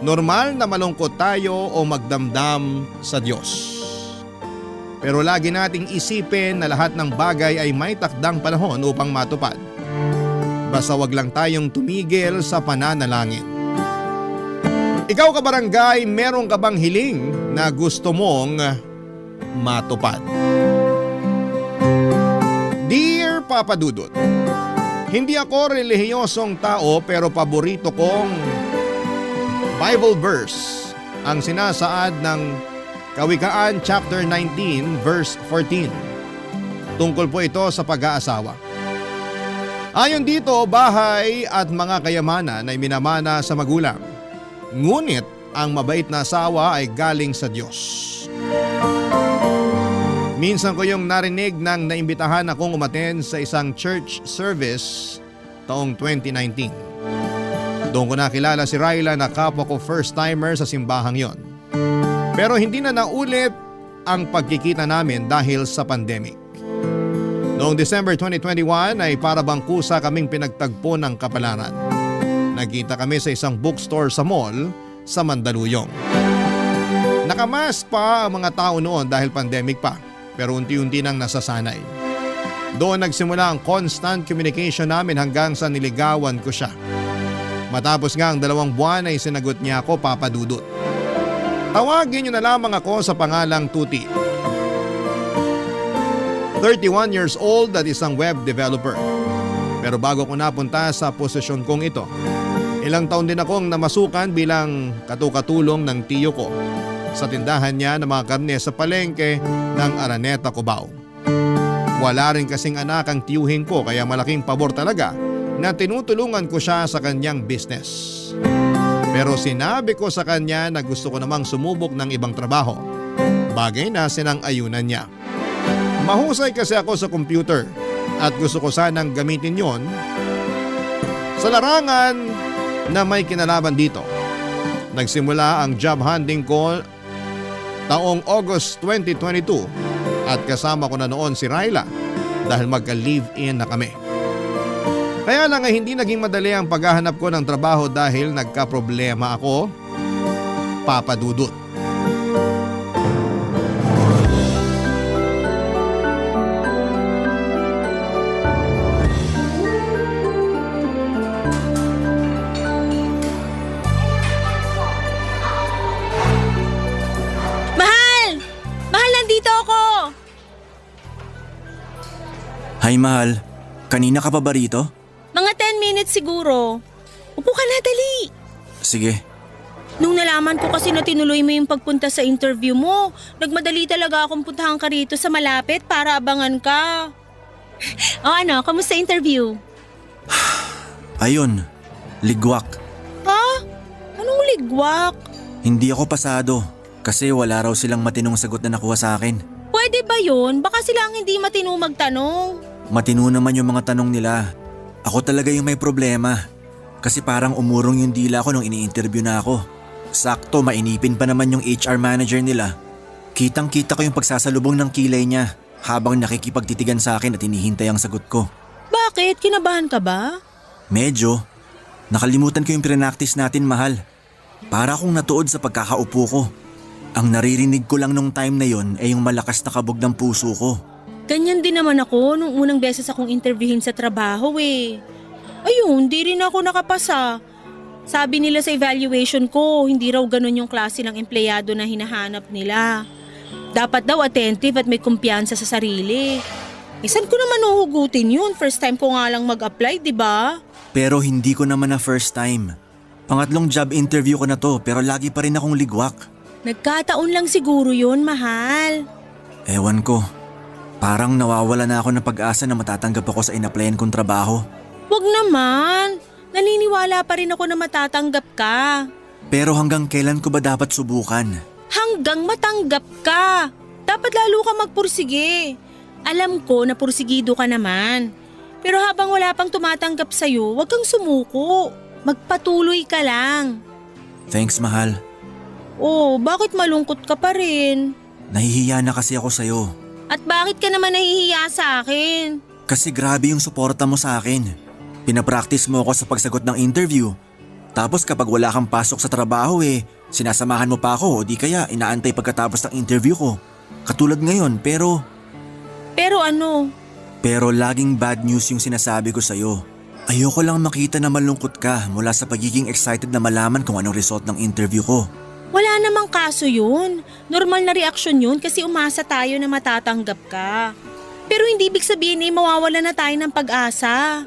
normal na malungkot tayo o magdamdam sa Diyos. Pero lagi nating isipin na lahat ng bagay ay may takdang panahon upang matupad. Basta wag lang tayong tumigil sa pananalangin. Ikaw kabarangay, meron ka bang hiling na gusto mong matupad? Dear Papa Dudut, hindi ako relihiyosong tao pero paborito kong Bible verse ang sinasaad ng Kawikaan chapter 19 verse 14. Tungkol po ito sa pag-aasawa. Ayon dito, bahay at mga kayamanan ay minamana sa magulang. Ngunit ang mabait na asawa ay galing sa Diyos. Minsan ko yung narinig nang naimbitahan akong umaten sa isang church service taong 2019. Doon ko nakilala si Ryla na kapwa ko first timer sa simbahang yon. Pero hindi na naulit ang pagkikita namin dahil sa pandemic. Noong December 2021 ay para bang kusa kaming pinagtagpo ng kapalaran. Nagkita kami sa isang bookstore sa mall sa Mandaluyong. Nakamask pa ang mga tao noon dahil pandemic pa, pero unti-unti nang nasasanay. Doon nagsimula ang constant communication namin hanggang sa niligawan ko siya. Matapos nga ang 2 buwan ay sinagot niya ako, Papa Dudut. Tawagin niyo na lamang ako sa pangalang Tuti. 31 years old at isang web developer. Pero bago ko napunta sa posisyon kong ito, ilang taon din akong namasukan bilang katukatulong ng tiyo ko sa tindahan niya ng mga karne sa palengke ng Araneta, Cubao. Wala rin kasing anak ang tiyuhin ko kaya malaking pabor talaga na tinutulungan ko siya sa kanyang business. Pero sinabi ko sa kanya na gusto ko namang sumubok ng ibang trabaho. Bagay na sinang-ayunan niya. Mahusay kasi ako sa computer at gusto ko sanang gamitin yon sa larangan na may kinalaman dito. Nagsimula ang job hunting ko taong August 2022 at kasama ko na noon si Ryla dahil magka-live-in na kami. Kaya lang ay hindi naging madali ang paghahanap ko ng trabaho dahil nagka-problema ako, Papa Dudut. Mahal! Mahal, nandito ako! Hi mahal, kanina ka pa ba rito? Mga 10 minutes siguro. Upo ka na, dali. Sige. Nung nalaman ko kasi na tinuloy mo yung pagpunta sa interview mo, nagmadali talaga akong puntahan ka rito sa malapit para abangan ka. O ano, kamusta interview? Ayun, ligwak. Ha? Anong ligwak? Hindi ako pasado kasi wala raw silang matinong sagot na nakuha sa akin. Pwede ba yun? Baka sila ang hindi matino magtanong. Matino naman yung mga tanong nila. Ako talaga yung may problema. Kasi parang umurong yung dila ko nung ini-interview na ako. Sakto, mainipin pa naman yung HR manager nila. Kitang-kita ko yung pagsasalubong ng kilay niya habang nakikipagtitigan sa akin at hinihintay ang sagot ko. Bakit? Kinabahan ka ba? Medyo. Nakalimutan ko yung pre-practice natin, mahal. Para akong natuod sa pagkakaupo ko. Ang naririnig ko lang nung time na yon ay yung malakas na kabog ng puso ko. Ganyan din naman ako nung unang beses akong interviewin sa trabaho eh. Ayun, di rin ako nakapasa. Sabi nila sa evaluation ko, hindi raw ganun yung klase ng empleyado na hinahanap nila. Dapat daw attentive at may kumpiyansa sa sarili. Saan ko naman uhugutin yun? First time ko nga lang mag-apply, di ba? Pero hindi ko naman na first time. Pangatlong job interview ko na to pero lagi pa rin akong ligwak. Nagkataon lang siguro yun, mahal. Ewan ko. Parang nawawala na ako ng pag-asa na matatanggap ako sa inaplayan kong trabaho. Wag naman. Naniniwala pa rin ako na matatanggap ka. Pero hanggang kailan ko ba dapat subukan? Hanggang matanggap ka. Dapat lalo ka magpursige. Alam ko na pursigido ka naman. Pero habang wala pang tumatanggap sa'yo, huwag kang sumuko. Magpatuloy ka lang. Thanks, mahal. Oh, bakit malungkot ka pa rin? Nahihiya na kasi ako sa'yo. At bakit ka naman nahihiya sa akin? Kasi grabe yung suporta mo sa akin. Pinapractice mo ako sa pagsagot ng interview. Tapos kapag wala kang pasok sa trabaho sinasamahan mo pa ako o di kaya inaantay pagkatapos ng interview ko. Katulad ngayon pero ano? Pero laging bad news yung sinasabi ko sa'yo. Ayoko lang makita na malungkot ka mula sa pagiging excited na malaman kung anong result ng interview ko. Wala namang kaso yun. Normal na reaksyon yun kasi umasa tayo na matatanggap ka. Pero hindi ibig sabihin mawawala na tayo ng pag-asa.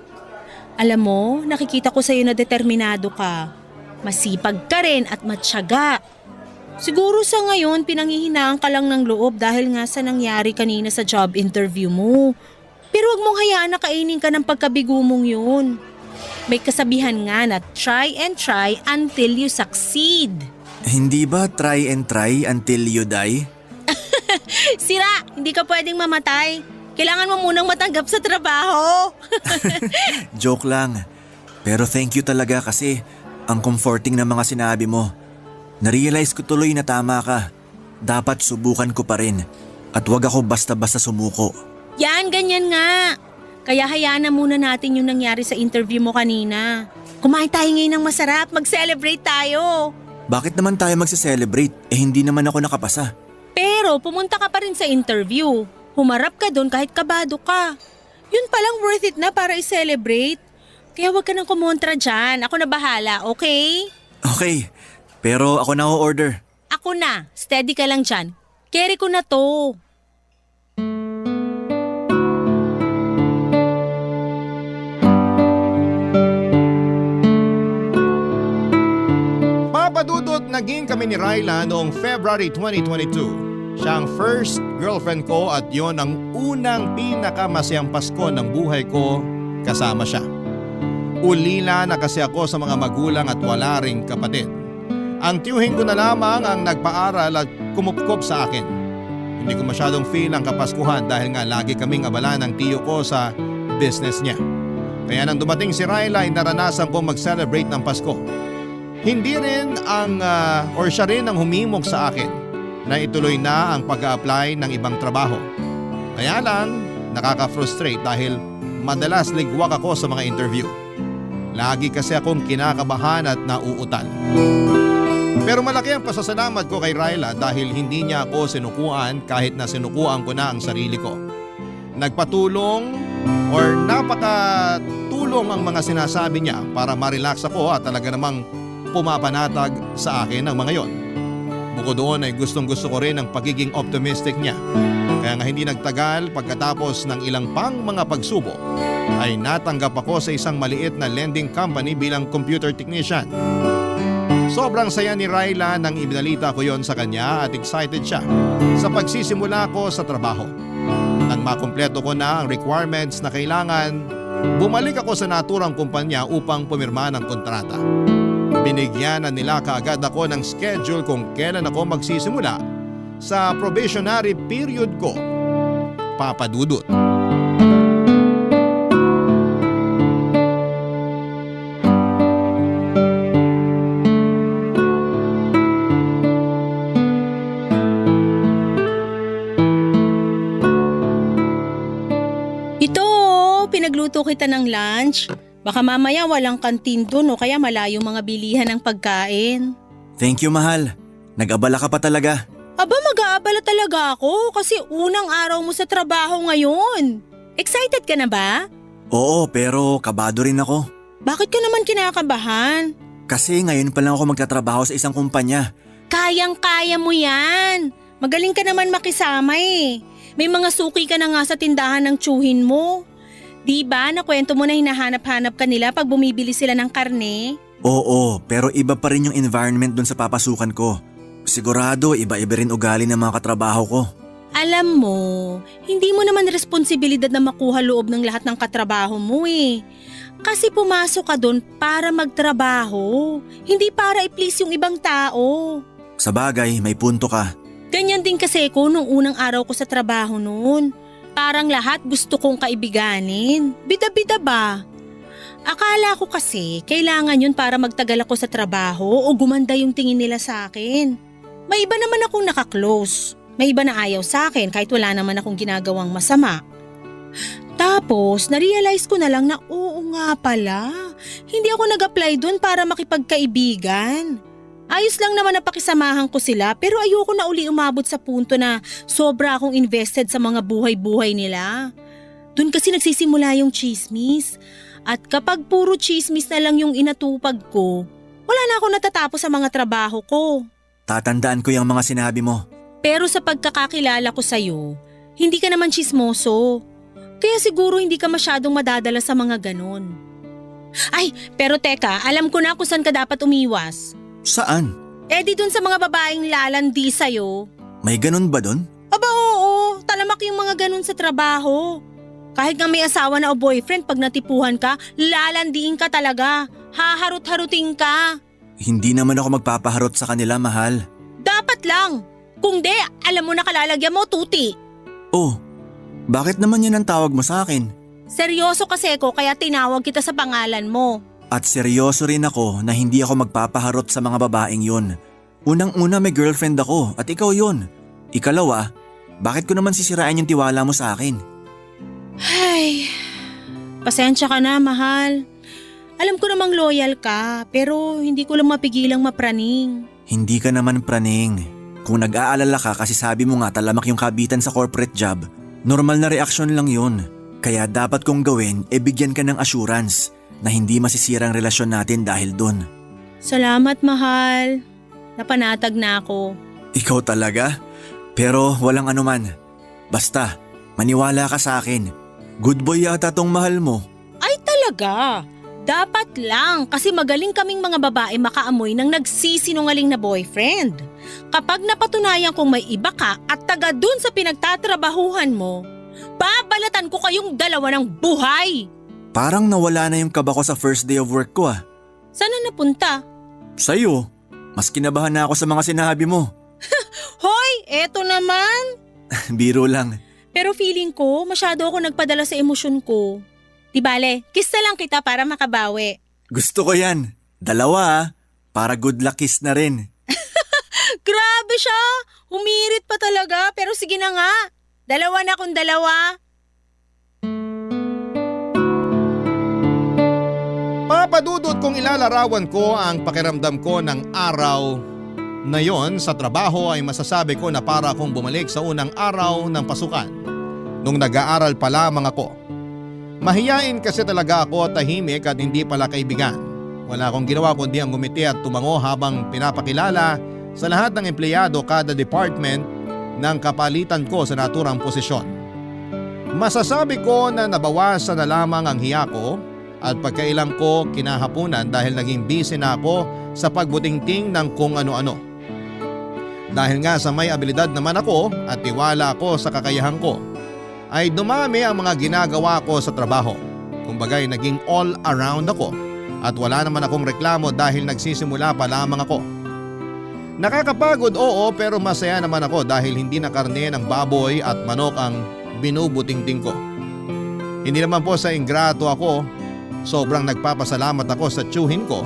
Alam mo, nakikita ko sa'yo na determinado ka. Masipag ka rin at matyaga. Siguro sa ngayon pinanghihinaan ka lang ng loob dahil nga sa nangyari kanina sa job interview mo. Pero wag mong hayaan na kainin ka ng pagkabigo mong yun. May kasabihan nga na try and try until you succeed. Hindi ba try and try until you die? Sira, hindi ka pwedeng mamatay. Kailangan mo munang matanggap sa trabaho. Joke lang. Pero thank you talaga kasi ang comforting na mga sinabi mo. Narealize ko tuloy na tama ka. Dapat subukan ko pa rin. At wag ako basta-basta sumuko. Yan, ganyan nga. Kaya hayaan na muna natin yung nangyari sa interview mo kanina. Kumain tayo ngayon ng masarap, mag-celebrate tayo. Bakit naman tayo magse-celebrate? Hindi naman ako nakapasa. Pero pumunta ka pa rin sa interview. Humarap ka doon kahit kabado ka. Yun palang worth it na para i-celebrate. Kaya wag ka nang kumontra dyan. Ako na bahala, okay? Okay, pero ako na o-order. Ako na. Steady ka lang dyan. Carry ko na to. Papadudot naging kami ni Ryla noong February 2022. Siya ang first girlfriend ko at yon ang unang pinakamasayang Pasko ng buhay ko kasama siya. Ulila na kasi ako sa mga magulang at wala ring kapatid. Ang tiyuhin ko na lamang ang nagpaaral at kumupkop sa akin. Hindi ko masyadong feel ang Kapaskuhan dahil nga lagi kaming abala ng tiyo ko sa business niya. Kaya nang dumating si Ryla ay naranasan ko mag-celebrate ng Pasko. Hindi rin siya rin ang humimok sa akin na ituloy na ang pag-a-apply ng ibang trabaho. Kaya lang, nakaka-frustrate dahil madalas ligwak ako sa mga interview. Lagi kasi akong kinakabahan at nauutal. Pero malaki ang pasasalamat ko kay Ryla dahil hindi niya ako sinukuan kahit na sinukuan ko na ang sarili ko. Nagpatulong or napakatulong ang mga sinasabi niya para ma-relax ako at talaga namang pumapanatag sa akin ang mga yon. Bukod doon ay gustong-gusto ko rin ang pagiging optimistic niya. Kaya nga hindi nagtagal pagkatapos ng ilang pang mga pagsubok ay natanggap ako sa isang maliit na lending company bilang computer technician. Sobrang saya ni Ryla nang ibinalita ko yon sa kanya at excited siya sa pagsisimula ko sa trabaho. Nang makumpleto ko na ang requirements na kailangan, bumalik ako sa naturang kumpanya upang pumirma ng kontrata. Binigyan na nila kaagad ako ng schedule kung kailan ako magsisimula sa probationary period ko. Papadudot. Ito, pinagluto kita ng lunch. Baka mamaya walang kantin doon o kaya malayo mga bilihan ng pagkain. Thank you, mahal. Nag-abala ka pa talaga. Aba, mag-aabala talaga ako kasi unang araw mo sa trabaho ngayon. Excited ka na ba? Oo, pero kabado rin ako. Bakit ka naman kinakabahan? Kasi ngayon pa lang ako magtatrabaho sa isang kumpanya. Kayang-kaya mo yan. Magaling ka naman makisama eh. May mga suki ka na nga sa tindahan ng tsuhin mo. Di ba nakwento mo na hinahanap-hanap ka nila pag bumibili sila ng karne? Oo, pero iba pa rin yung environment dun sa papasukan ko. Sigurado iba-iba rin ugali ng mga katrabaho ko. Alam mo, hindi mo naman responsibilidad na makuha loob ng lahat ng katrabaho mo eh. Kasi pumasok ka doon para magtrabaho, hindi para i-please yung ibang tao. Sa bagay, may punto ka. Ganyan din kasi ko nung unang araw ko sa trabaho noon. Parang lahat gusto kong kaibiganin. Bida-bida ba? Akala ko kasi kailangan yun para magtagal ako sa trabaho o gumanda yung tingin nila sa akin. May iba naman akong nakaklose. May iba na ayaw sa akin kahit wala naman akong ginagawang masama. Tapos, narealize ko na lang na oo nga pala. Hindi ako nag-apply dun para makipagkaibigan. Ayos lang naman na pakisamahan ko sila pero ayoko na uli umabot sa punto na sobra akong invested sa mga buhay-buhay nila. Dun kasi nagsisimula yung chismis. At kapag puro chismis na lang yung inatupag ko, wala na ako natatapos sa mga trabaho ko. Tatandaan ko yung mga sinabi mo. Pero sa pagkakakilala ko sa'yo, hindi ka naman chismoso. Kaya siguro hindi ka masyadong madadala sa mga ganon. Ay, pero teka, alam ko na kung saan ka dapat umiwas. Saan? Eh di dun sa mga babaeng lalandi sa'yo. May ganun ba dun? Aba oo, talamak yung mga ganon sa trabaho. Kahit nga may asawa na o boyfriend, pag natipuhan ka, lalandiin ka talaga. Haharot-harutin ka. Hindi naman ako magpapaharot sa kanila, mahal. Dapat lang. Kung di, alam mo na kalalagyan mo, tuti. Oh, bakit naman yun ang tawag mo sa akin? Seryoso kasi ko kaya tinawag kita sa pangalan mo. At seryoso rin ako na hindi ako magpapaharot sa mga babaeng yun. Unang-una may girlfriend ako at ikaw yun. Ikalawa, bakit ko naman sisirain yung tiwala mo sa akin? Ay, pasensya ka na, mahal. Alam ko namang loyal ka, pero hindi ko lang mapigilang mapraning. Hindi ka naman praning. Kung nag-aalala ka kasi sabi mo nga talamak yung kabitan sa corporate job, normal na reaksyon lang yun. Kaya dapat kong gawin bigyan ka ng assurance na hindi masisira ang relasyon natin dahil dun. Salamat, mahal. Napanatag na ako. Ikaw talaga? Pero walang anuman. Basta, maniwala ka sa akin. Good boy yata tong mahal mo. Ay talaga? Dapat lang kasi magaling kaming mga babae makaamoy ng nagsisinungaling na boyfriend. Kapag napatunayan kong may iba ka at taga dun sa pinagtatrabahuhan mo, babalatan ko kayong dalawa ng buhay. Parang nawala na yung kaba ko sa first day of work ko ah. Saan na napunta? Sa'yo, mas kinabahan na ako sa mga sinabi mo. Hoy, eto naman. Biro lang. Pero feeling ko masyado ako nagpadala sa emosyon ko. Di bale, kiss na lang kita para makabawi. Gusto ko yan. Dalawa ah. Para good luck kiss na rin. Grabe siya! Humirit pa talaga, pero sige na nga. Dalawa na kung dalawa. Papadudot kung ilalarawan ko ang pakiramdam ko ng araw na yon sa trabaho ay masasabi ko na para akong bumalik sa unang araw ng pasukan nung nag-aaral pa lamang ako. Mahiyain kasi talaga ako, tahimik at hindi pala kaibigan. Wala akong ginawa kundi ang ngumiti at tumango habang pinapakilala sa lahat ng empleyado kada department ng kapalitan ko sa naturang posisyon. Masasabi ko na nabawasan na lamang ang hiya ko at pagkailang ko kinahapunan dahil naging busy na ako sa pagbutingting ng kung ano-ano. Dahil nga sa may abilidad naman ako at tiwala ko sa kakayahan ko, ay dumami ang mga ginagawa ko sa trabaho. Kumbaga'y naging all around ako at wala naman akong reklamo dahil nagsisimula pa lamang ako. Nakakapagod oo, pero masaya naman ako dahil hindi na karne ng baboy at manok ang binubutingting ko. Hindi naman po sa ingrato ako, sobrang nagpapasalamat ako sa tiyuhin ko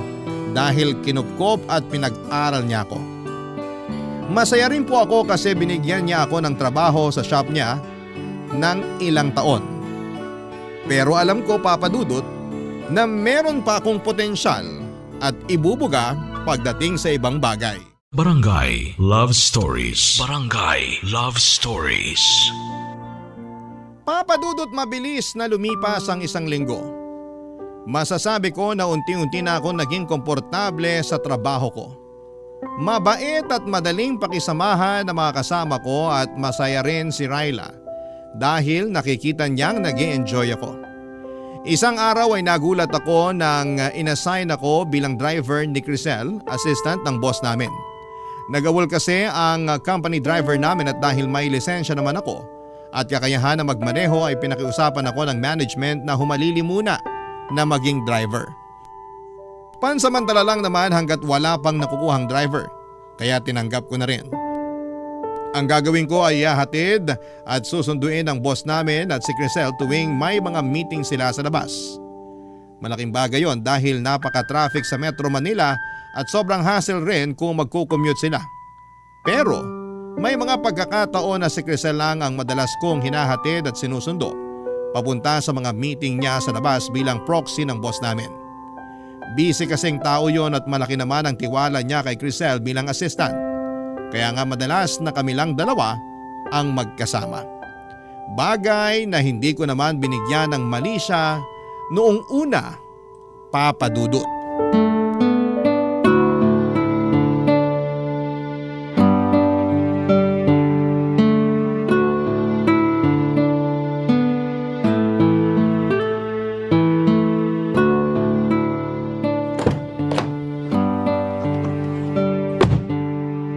dahil kinupkop at pinag-aral niya ako. Masaya rin po ako kasi binigyan niya ako ng trabaho sa shop niya ng ilang taon. Pero alam ko, Papa Dudut, na meron pa akong potensyal at ibubuga pagdating sa ibang bagay. Barangay Love Stories. Barangay Love Stories. Papa Dudut, mabilis na lumipas ang isang linggo. Masasabi ko na unti-unti na ako naging komportable sa trabaho ko. Mabait at madaling pakisamahan ng mga kasama ko at masaya rin si Ryla dahil nakikita niyang nag-e-enjoy ako. Isang araw ay nagulat ako nang inassign ako bilang driver ni Crisel, assistant ng boss namin. Nagawol kasi ang company driver namin at dahil may lisensya naman ako at kakayahan na magmaneho ay pinakiusapan ako ng management na humalili muna na maging driver. Pansamantala lang naman hanggat wala pang nakukuhang driver, kaya tinanggap ko na rin. Ang gagawin ko ay ihahatid at susunduin ang boss namin at si Crisel tuwing may mga meeting sila sa labas. Malaking bagay yon dahil napaka-traffic sa Metro Manila at sobrang hassle rin kung magko-commute sila. Pero may mga pagkakataon na si Crisel lang ang madalas kong hinahatid at sinusundo papunta sa mga meeting niya sa labas bilang proxy ng boss namin. Busy kasing tao yon at malaki naman ang tiwala niya kay Crisel bilang assistant. Kaya nga madalas na kami lang dalawa ang magkasama. Bagay na hindi ko naman binigyan ng mali siya noong una, Papa Dudut.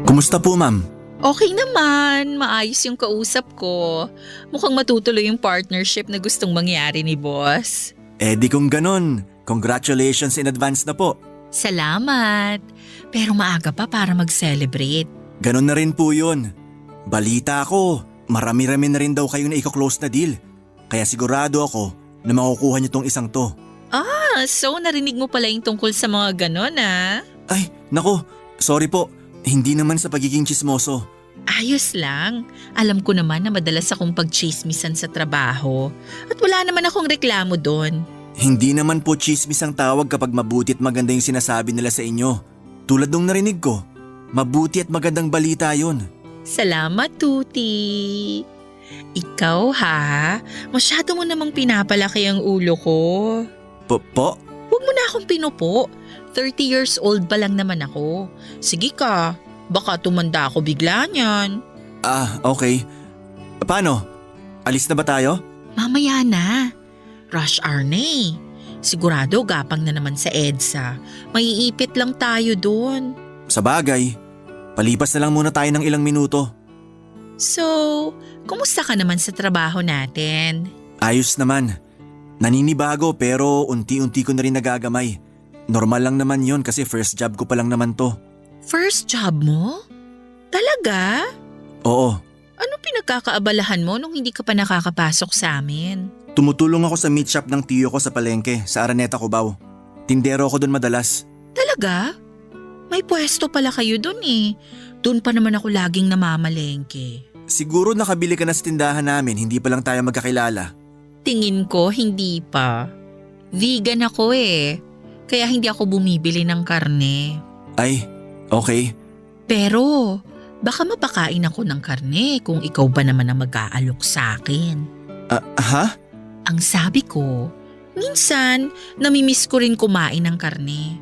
Kumusta po, ma'am? Okay naman, maayos yung kausap ko. Mukhang matutuloy yung partnership na gustong mangyari ni boss. Eh di kung ganon, congratulations in advance na po. Salamat. Pero maaga pa para mag-celebrate. Ganon na rin po yun. Balita ko, marami-rami na rin daw kayo na i-close na deal. Kaya sigurado ako na makukuha niyo tong isang to. So narinig mo pala yung tungkol sa mga ganon Ay, nako, sorry po. Hindi naman sa pagiging tsismoso. Ayos lang. Alam ko naman na madalas akong pagchismisan sa trabaho. At wala naman akong reklamo doon. Hindi naman po chismis ang tawag kapag mabuti at maganda yung sinasabi nila sa inyo. Tulad nung narinig ko, mabuti at magandang balita yun. Salamat, Tuti. Ikaw ha, masyado mo namang pinapalaki ang ulo ko. Po? Huwag mo na akong pinupo. 30 years old pa lang naman ako. Sige ka, baka tumanda ako bigla niyan. Okay. Paano? Alis na ba tayo? Mamaya na. Rush hour na eh. Sigurado gapang na naman sa EDSA. Maiipit lang tayo doon. Sa bagay, palipas na lang muna tayo ng ilang minuto. So, kumusta ka naman sa trabaho natin? Ayos naman. Naninibago pero unti-unti ko na rin nagagamay. Normal lang naman yon kasi first job ko pa lang naman to. First job mo? Talaga? Oo, Ano pinagkakaabalahan mo nung hindi ka pa nakakapasok sa amin? tumutulong ako sa meat shop ng tiyo ko sa palengke sa Araneta, Cubao. Tindero ako doon madalas. Talaga? May pwesto pala kayo doon eh. Doon pa naman ako laging namamalengke. Siguro nakabili ka na sa tindahan namin, hindi pa lang tayo magkakilala. Tingin ko hindi pa. Vegan ako eh. Kaya hindi ako bumibili ng karne. Ay, okay. Pero baka mapakain ako ng karne kung ikaw ba naman ang mag-aalok sa akin. Ha? Ang sabi ko, minsan namimiss ko rin kumain ng karne.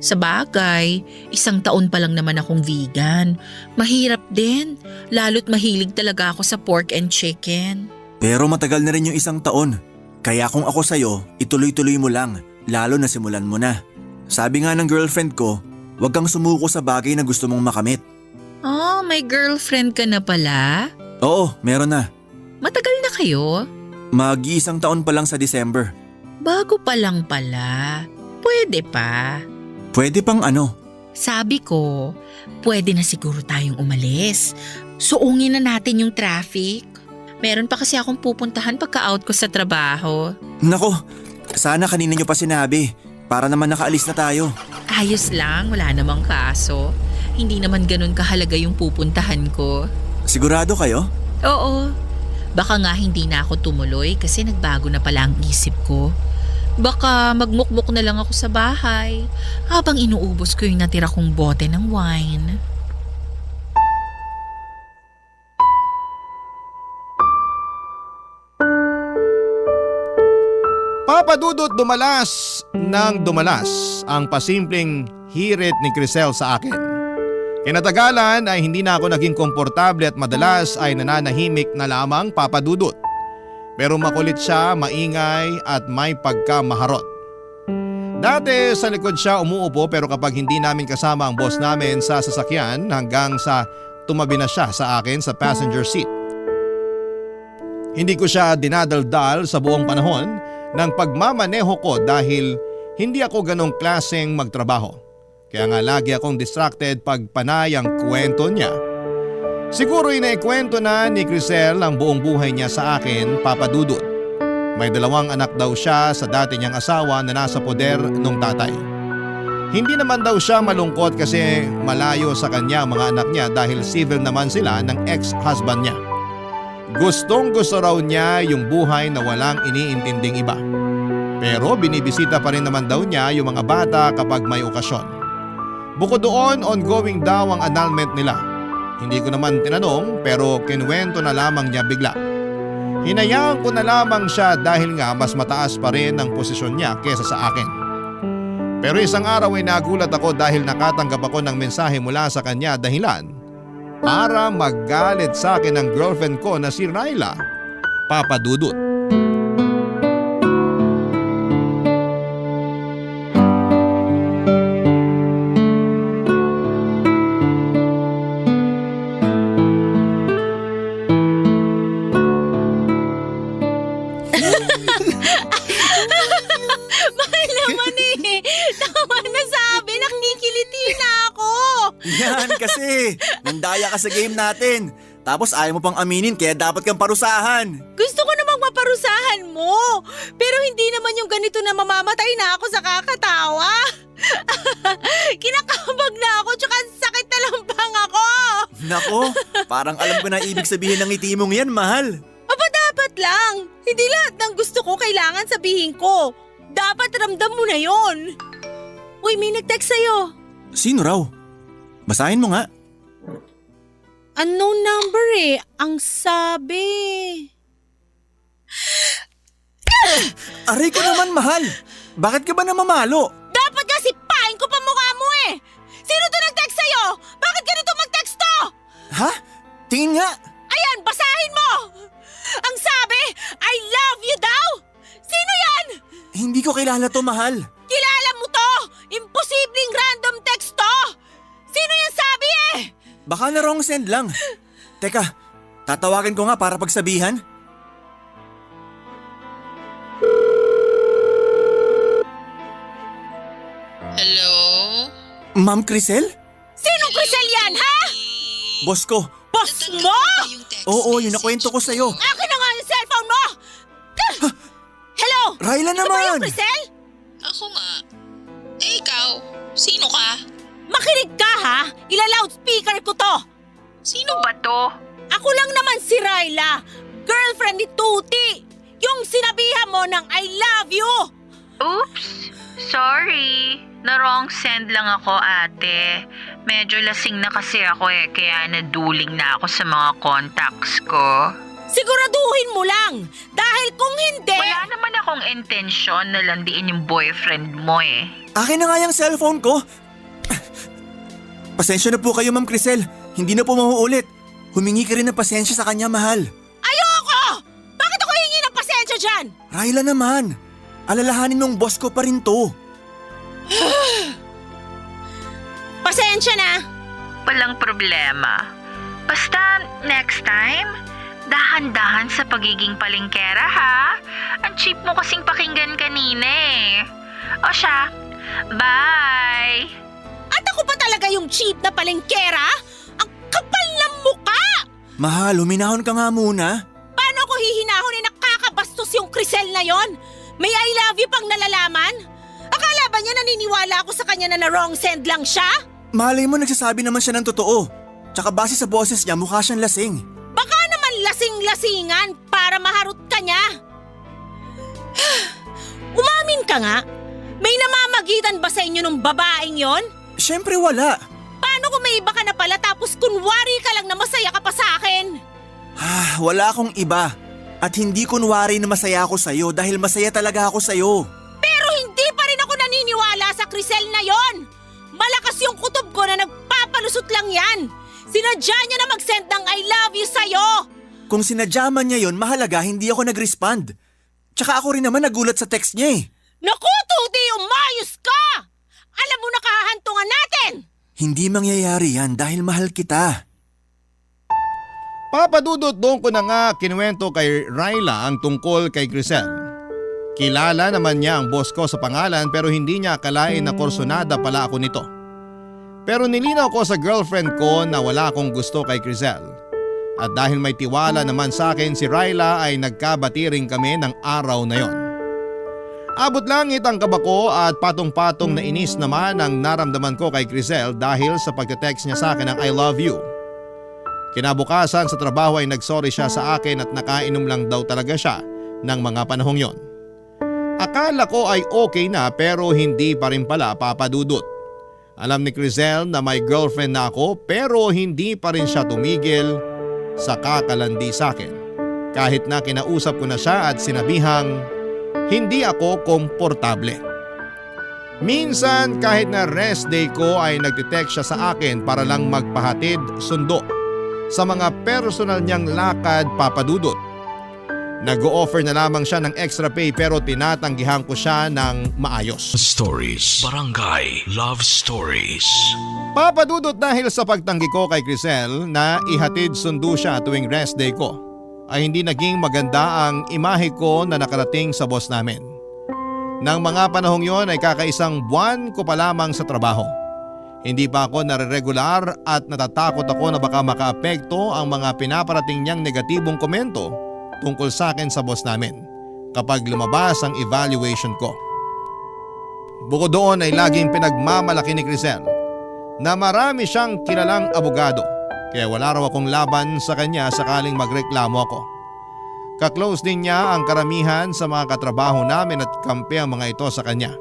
Sa bagay, 1 taon pa lang naman akong vegan. Mahirap din, lalo't mahilig talaga ako sa pork and chicken. Pero matagal na rin yung 1 taon. Kaya kung ako sa'yo, ituloy-tuloy mo lang, lalo na simulan mo na. Sabi nga ng girlfriend ko, huwag kang sumuko sa bagay na gusto mong makamit. Oh, may girlfriend ka na pala? Oo, meron na. Matagal na kayo? Mag-1 taon pa lang sa December. Bago pa lang pala. Pwede pa. Pwede pang ano? Sabi ko, pwede na siguro tayong umalis. Suungin na natin yung traffic. Meron pa kasi akong pupuntahan pagka-out ko sa trabaho. Nako, sana kanina nyo pa sinabi. Para naman nakaalis na tayo. Ayos lang, wala namang kaso. Hindi naman ganun kahalaga yung pupuntahan ko. Sigurado kayo? Oo. Baka nga hindi na ako tumuloy kasi nagbago na pala ang isip ko. Baka magmukmuk na lang ako sa bahay habang inuubos ko yung natira kong bote ng wine. Papa Dudut, dumalas ng dumalas ang pasimpleng hirit ni Crisel sa akin. Kinatagalan ay hindi na ako naging komportable at madalas ay nananahimik na lamang, Papa Dudut. Pero makulit siya, maingay at may pagkamaharot. Dati sa likod siya umuupo pero kapag hindi namin kasama ang boss namin sa sasakyan hanggang sa tumabi na siya sa akin sa passenger seat. Hindi ko siya dinadaldal sa buong panahon ng pagmamaneho ko dahil hindi ako ganong klaseng magtrabaho. Kaya nga lagi akong distracted pag panay ang kwento niya. Siguro inaikwento na ni Crisel ang buong buhay niya sa akin, Papa Dudut. May 2 anak daw siya sa dati niyang asawa na nasa poder nung tatay. Hindi naman daw siya malungkot kasi malayo sa kanya ang mga anak niya dahil civil naman sila ng ex-husband niya. Gustong gusto raw niya yung buhay na walang iniintinding iba. Pero binibisita pa rin naman daw niya yung mga bata kapag may okasyon. Bukod doon, ongoing daw ang annulment nila. Hindi ko naman tinanong pero kinuwento na lamang niya bigla. Hinayaan ko na lamang siya dahil nga mas mataas pa rin ang posisyon niya kesa sa akin. Pero isang araw ay nagulat ako dahil nakatanggap ako ng mensahe mula sa kanya dahilan para maggalit sa akin ang girlfriend ko na si Ryla, Papa Dudut. Mahal naman eh. Tama na sabi, nakikiliti na ako. Yan kasi, nandaya ka sa game natin. Tapos ayaw mo pang aminin kaya dapat kang parusahan. Gusto ko namang maparusahan mo. Pero hindi naman yung ganito na mamamatay na ako sa kakatawa. Kinakabag na ako tsaka sakit na lampang ako. Nako, parang alam ko na ibig sabihin ng ngiti mong yan, mahal. Aba dapat lang. Hindi lahat ng gusto ko kailangan sabihin ko. Dapat ramdam mo na yon. Uy, may nag-text sa'yo. Sino raw? Basahin mo nga. Unknown number eh. Ang sabi. Aray ko naman, mahal. Bakit ka ba namamalo? Dapat nga sipain ko pa mukha mo eh. Sino to nag-text sa'yo? Bakit ganito mag-text to? Ha? Tingin nga. Ayan, basahin mo. Ang sabi, I love you daw. Sino yan? Hindi ko kilala to, mahal. Kilala mo to. Imposibleng random text to. Sino yan sabi eh? Baka na wrong send lang. Teka, tatawagan ko nga para pagsabihan. Hello? Ma'am Crisel? Sinong Crisel yan, ha? Boss ko. Boss mo? Oo, yun nakwento ko sa'yo. Akin na nga yung cellphone mo. Hello? Ryla Ito ba yung naman! Crisel? Ako nga. Eh ikaw, sino ka? Makinig ka ha? Ila-loudspeaker ko to. Sino ba to? Ako lang naman si Ryla, girlfriend ni Tuti. Yung sinabihan mo ng I love you. Oops, sorry. Na-wrong send lang ako, ate. Medyo lasing na kasi ako kaya naduling na ako sa mga contacts ko. Siguraduhin mo lang, dahil kung hindi… Wala naman akong intensyon na landiin yung boyfriend mo Akin na nga yung cellphone ko. Pasensya na po kayo, Ma'am Crisel. Hindi na po mauulit. Humingi ka rin ng pasensya sa kanya, mahal. Ayoko! Bakit ako hingi ng pasensya dyan? Ryla naman. Alalahanin nung boss ko pa rin to. Pasensya na. Walang problema. Basta next time, dahan-dahan sa pagiging palengkera ha. Ang cheap mo kasing pakinggan kanina O siya, bye! At ako pa talaga yung cheap na palengkera? Ang kapal ng muka! Mahal, huminahon ka nga muna. Paano ko hihinahon nakakabastos yung Crisel na yon? May I love you pang nalalaman? Akala ba niya naniniwala ako sa kanya na wrong send lang siya? Malay mo nagsasabi naman siya ng totoo. Tsaka base sa boses niya mukha siyang lasing. Baka naman lasing-lasingan para maharot ka niya. Umamin ka nga. May namamagitan ba sa inyo nung babaeng yon? Siyempre wala. Paano kung may iba ka na pala tapos kunwari ka lang na masaya ka pa sa akin? Wala akong iba. At hindi kunwari na masaya ako sa'yo dahil masaya talaga ako sa'yo. Pero hindi pa rin ako naniniwala sa Crisel na yon. Malakas yung kutob ko na nagpapalusot lang yan. Sinadya niya na mag-send ng I love you sa'yo. Kung sinadya man niya yon, mahalaga hindi ako nag-respond. Tsaka ako rin naman nagulat sa text niya eh. Naku, Tuti! Umayos ka! Alam mo na kahahantungan natin! Hindi mangyayari yan dahil mahal kita. Papadudot, doon ko na nga kinuwento kay Ryla ang tungkol kay Grisel. Kilala naman niya ang boss ko sa pangalan pero hindi niya akalain na korsonada pala ako nito. Pero nilinaw ko sa girlfriend ko na wala akong gusto kay Grisel. At dahil may tiwala naman sa akin si Ryla ay nagkabati rin kami ng araw na yon. Abot langit ang kaba ko at patong-patong na inis naman ang naramdaman ko kay Grisel dahil sa pagte-text niya sa akin ng I love you. Kinabukasan sa trabaho ay nagsorry siya sa akin at nakainom lang daw talaga siya ng mga panahong yon. Akala ko ay okay na pero hindi pa rin pala, papadudot. Alam ni Grisel na may girlfriend na ako pero hindi pa rin siya tumigil sa kakalandi sa akin. Kahit na kinausap ko na siya at sinabihang hindi ako komportable. Minsan kahit na rest day ko ay nagtitext siya sa akin para lang magpahatid sundo sa mga personal niyang lakad, papadudot. Nag-o-offer na lamang siya ng extra pay pero tinatanggihan ko siya ng maayos. Stories. Barangay Love Stories. Papadudot, dahil sa pagtanggi ko kay Grisel na ihatid sundo siya tuwing rest day ko, ay hindi naging maganda ang imahe ko na nakarating sa boss namin. Nang mga panahong yon ay kakaisang buwan ko pa lamang sa trabaho. Hindi pa ako nare-regular at natatakot ako na baka makaapekto ang mga pinaparating niyang negatibong komento tungkol sa akin sa boss namin kapag lumabas ang evaluation ko. Bukod doon ay laging pinagmamalaki ni Grisel na marami siyang kilalang abogado kaya wala raw akong laban sa kanya sakaling magreklamo ako. Ka-close din niya ang karamihan sa mga katrabaho namin at kampi ang mga ito sa kanya.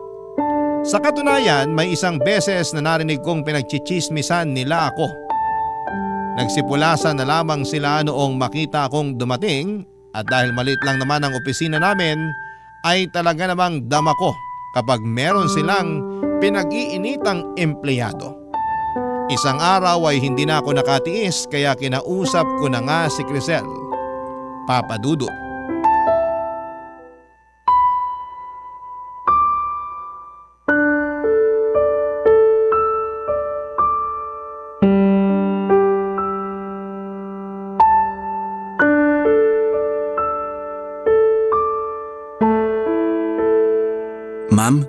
Sa katunayan, may isang beses na narinig kong pinagchichismisan nila ako. Nagsipulasan na lamang sila noong makita akong dumating at dahil maliit lang naman ang opisina namin ay talaga namang dama ko kapag meron silang pinag-iinitang empleyado. Isang araw ay hindi na ako nakatiis kaya kinausap ko na nga si Grisel. Papadudot. Ma'am,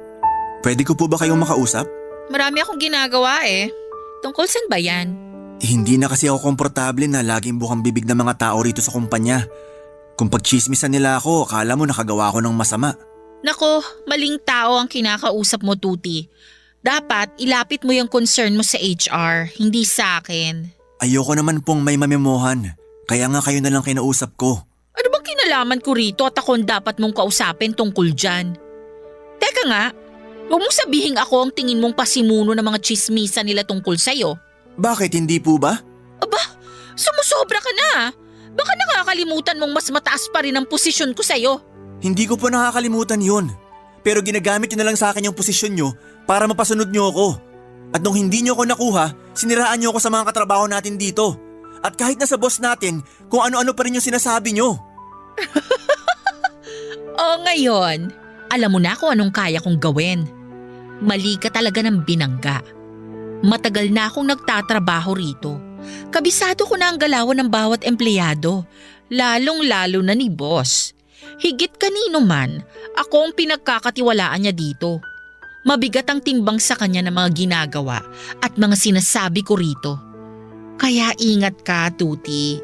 pwede ko po ba kayong makausap? Marami akong ginagawa eh. Tungkol saan ba yan? Hindi na kasi ako komportable na laging bukang bibig ng mga tao rito sa kumpanya. Kung pagchismisan nila ako, akala mo nakagawa ako ng masama. Nako, maling tao ang kinakausap mo, Tuti. Dapat ilapit mo yung concern mo sa HR, hindi sa akin. Ayoko naman pong may mamemohan. Kaya nga kayo na lang kinausap ko. Ano bang kinalaman ko rito at ako ang dapat mong kausapin tungkol dyan? Teka nga, huwag mong sabihin ako ang tingin mong pasimuno ng mga chismisa nila tungkol sa'yo. Bakit hindi po ba? Aba, sumusobra ka na. Baka nakakalimutan mong mas mataas pa rin ang posisyon ko sa'yo. Hindi ko po nakakalimutan yun. Pero ginagamit nyo na lang sa akin yung posisyon nyo para mapasunod nyo ako. At nung hindi nyo ako nakuha, siniraan nyo ako sa mga katrabaho natin dito. At kahit na sa boss natin, kung ano-ano pa rin yung sinasabi nyo. O ngayon, alam mo na kung anong kaya kong gawin. Mali ka talaga ng binangga. Matagal na akong nagtatrabaho rito. Kabisado ko na ang galawan ng bawat empleyado, lalong-lalo na ni boss. Higit kanino man, ako ang pinagkakatiwalaan niya dito. Mabigat ang timbang sa kanya ng mga ginagawa at mga sinasabi ko rito. Kaya ingat ka, Tuti.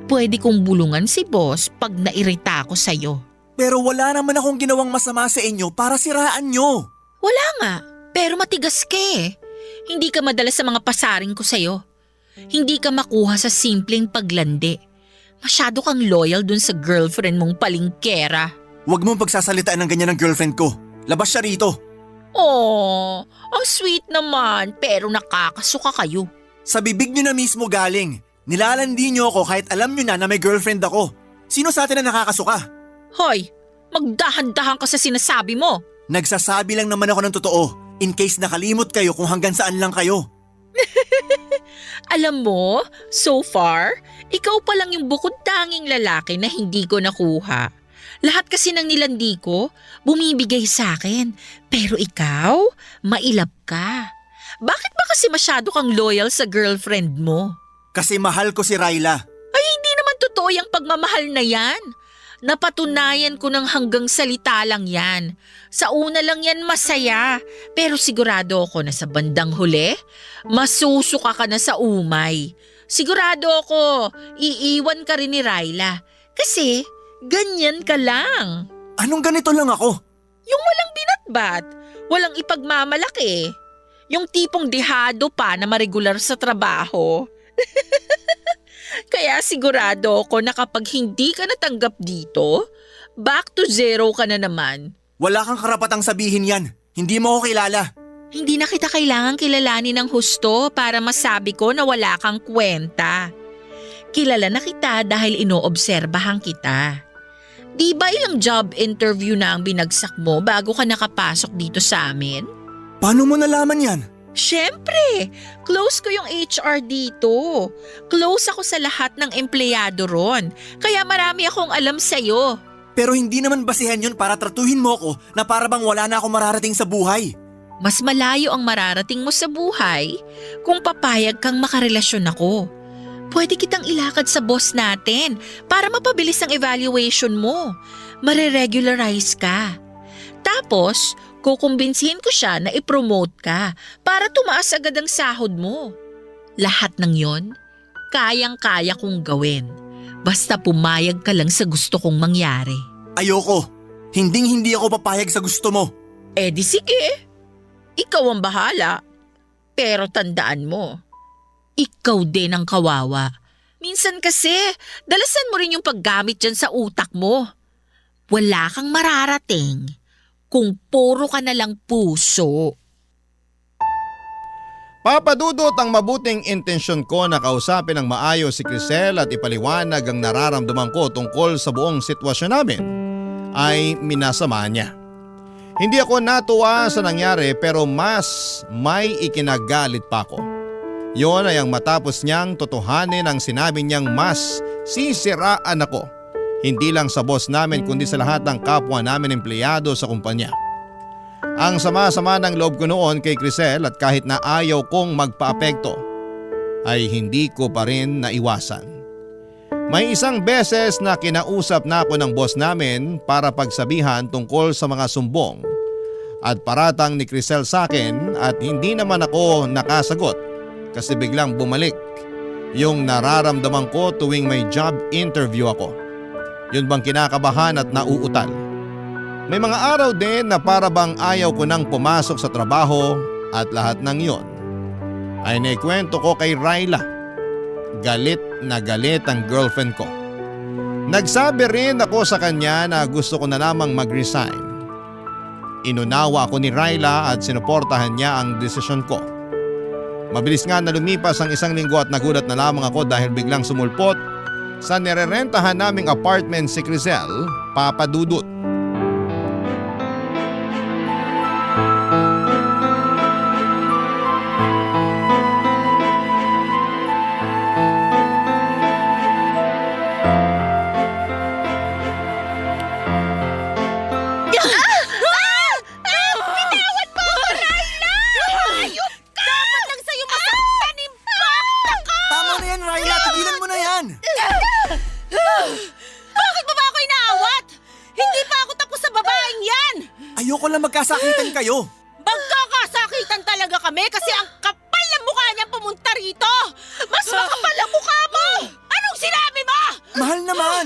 Pwede kong bulungan si boss pag nairita ako sa'yo. Pero wala naman akong ginawang masama sa inyo para siraan nyo. Wala nga, pero matigas ka eh. Hindi ka madala sa mga pasaring ko sa'yo. Hindi ka makuha sa simpleng paglandi. Masyado kang loyal dun sa girlfriend mong palingkera. Huwag mong pagsasalitaan ng ganyan ng girlfriend ko. Labas siya rito. Oh, ang sweet naman, pero nakakasuka kayo. Sa bibig nyo na mismo galing. Nilalandi nyo ako kahit alam nyo na may girlfriend ako. Sino sa atin na nakakasuka? Hoy, magdahan-dahan ka sa sinasabi mo. Nagsasabi lang naman ako ng totoo. In case nakalimot kayo kung hanggang saan lang kayo. Alam mo, so far, ikaw pa lang yung bukod tanging lalaki na hindi ko nakuha. Lahat kasi ng nilandi ko, bumibigay sa akin. Pero ikaw, mailap ka. Bakit ba kasi masyado kang loyal sa girlfriend mo? Kasi mahal ko si Ryla. Ay, hindi naman totoo yung pagmamahal na yan. Napatunayan ko ng hanggang salita lang yan. Sa una lang yan masaya. Pero sigurado ako na sa bandang huli, masusuka ka na sa umay. Sigurado ako, iiwan ka rin ni Ryla. Kasi ganyan ka lang. Anong ganito lang ako? Yung walang binatbat, walang ipagmamalaki. Yung tipong dehado pa na maregular sa trabaho. Kaya sigurado ako na kapag hindi ka natanggap dito, back to zero ka na naman. Wala kang karapatang sabihin yan. Hindi mo ako kilala. Hindi na kita kailangang kilalanin ng husto para masabi ko na wala kang kwenta. Kilala na kita dahil inoobserbahan kita. Di ba ilang job interview na ang binagsak mo bago ka nakapasok dito sa amin? Paano mo nalaman yan? Siyempre, close ko yung HR dito. Close ako sa lahat ng empleyado ron. Kaya marami akong alam sa'yo. Pero hindi naman basihan yun para tratuhin mo ako na para bang wala na akong mararating sa buhay. Mas malayo ang mararating mo sa buhay kung papayag kang makarelasyon ako. Pwede kitang ilakad sa boss natin para mapabilis ang evaluation mo. Mare-regularize ka. Tapos, kukumbinsihin ko siya na i-promote ka para tumaas agad ang sahod mo. Lahat ng yon, kayang-kaya kong gawin. Basta pumayag ka lang sa gusto kong mangyari. Ayoko. Hinding-hindi ako papayag sa gusto mo. Eh di sige. Ikaw ang bahala. Pero tandaan mo, ikaw din ang kawawa. Minsan kasi, dalasan mo rin yung paggamit dyan sa utak mo. Wala kang mararating kung puro ka na lang puso. Papadudot ang mabuting intensyon ko na kausapin ng maayos si Crisel at ipaliwanag ang nararamdaman ko tungkol sa buong sitwasyon namin ay minasama niya. Hindi ako natuwa sa nangyari pero mas may ikinagalit pa ako. Yon ay ang matapos niyang totohanin ang sinabi niyang mas sisiraan ako. Hindi lang sa boss namin kundi sa lahat ng kapwa namin empleyado sa kumpanya. Ang sama-sama ng loob ko noon kay Crisel at kahit na ayaw kong magpaapekto ay hindi ko pa rin naiwasan. May isang beses na kinausap na ako ng boss namin para pagsabihan tungkol sa mga sumbong at paratang ni Crisel sa akin at hindi naman ako nakasagot kasi biglang bumalik yung nararamdaman ko tuwing may job interview ako. Yun bang kinakabahan at nauutal. May mga araw din na para bang ayaw ko nang pumasok sa trabaho at lahat ng yon ay naikwento ko kay Ryla. Galit na galit ang girlfriend ko. Nagsabi rin ako sa kanya na gusto ko na lamang mag-resign. Inunawa ako ni Ryla at sinuportahan niya ang desisyon ko. Mabilis nga na lumipas ang 1 linggo at nagulat na lamang ako dahil biglang sumulpot sa nirerentahan naming apartment si Crisel, papadudot. Ayoko lang magkasakitan kayo. Magkakasakitan talaga kami kasi ang kapal ng mukha niya pumunta rito. Mas makapal ang mukha mo. Anong sinabi mo? Mahal naman.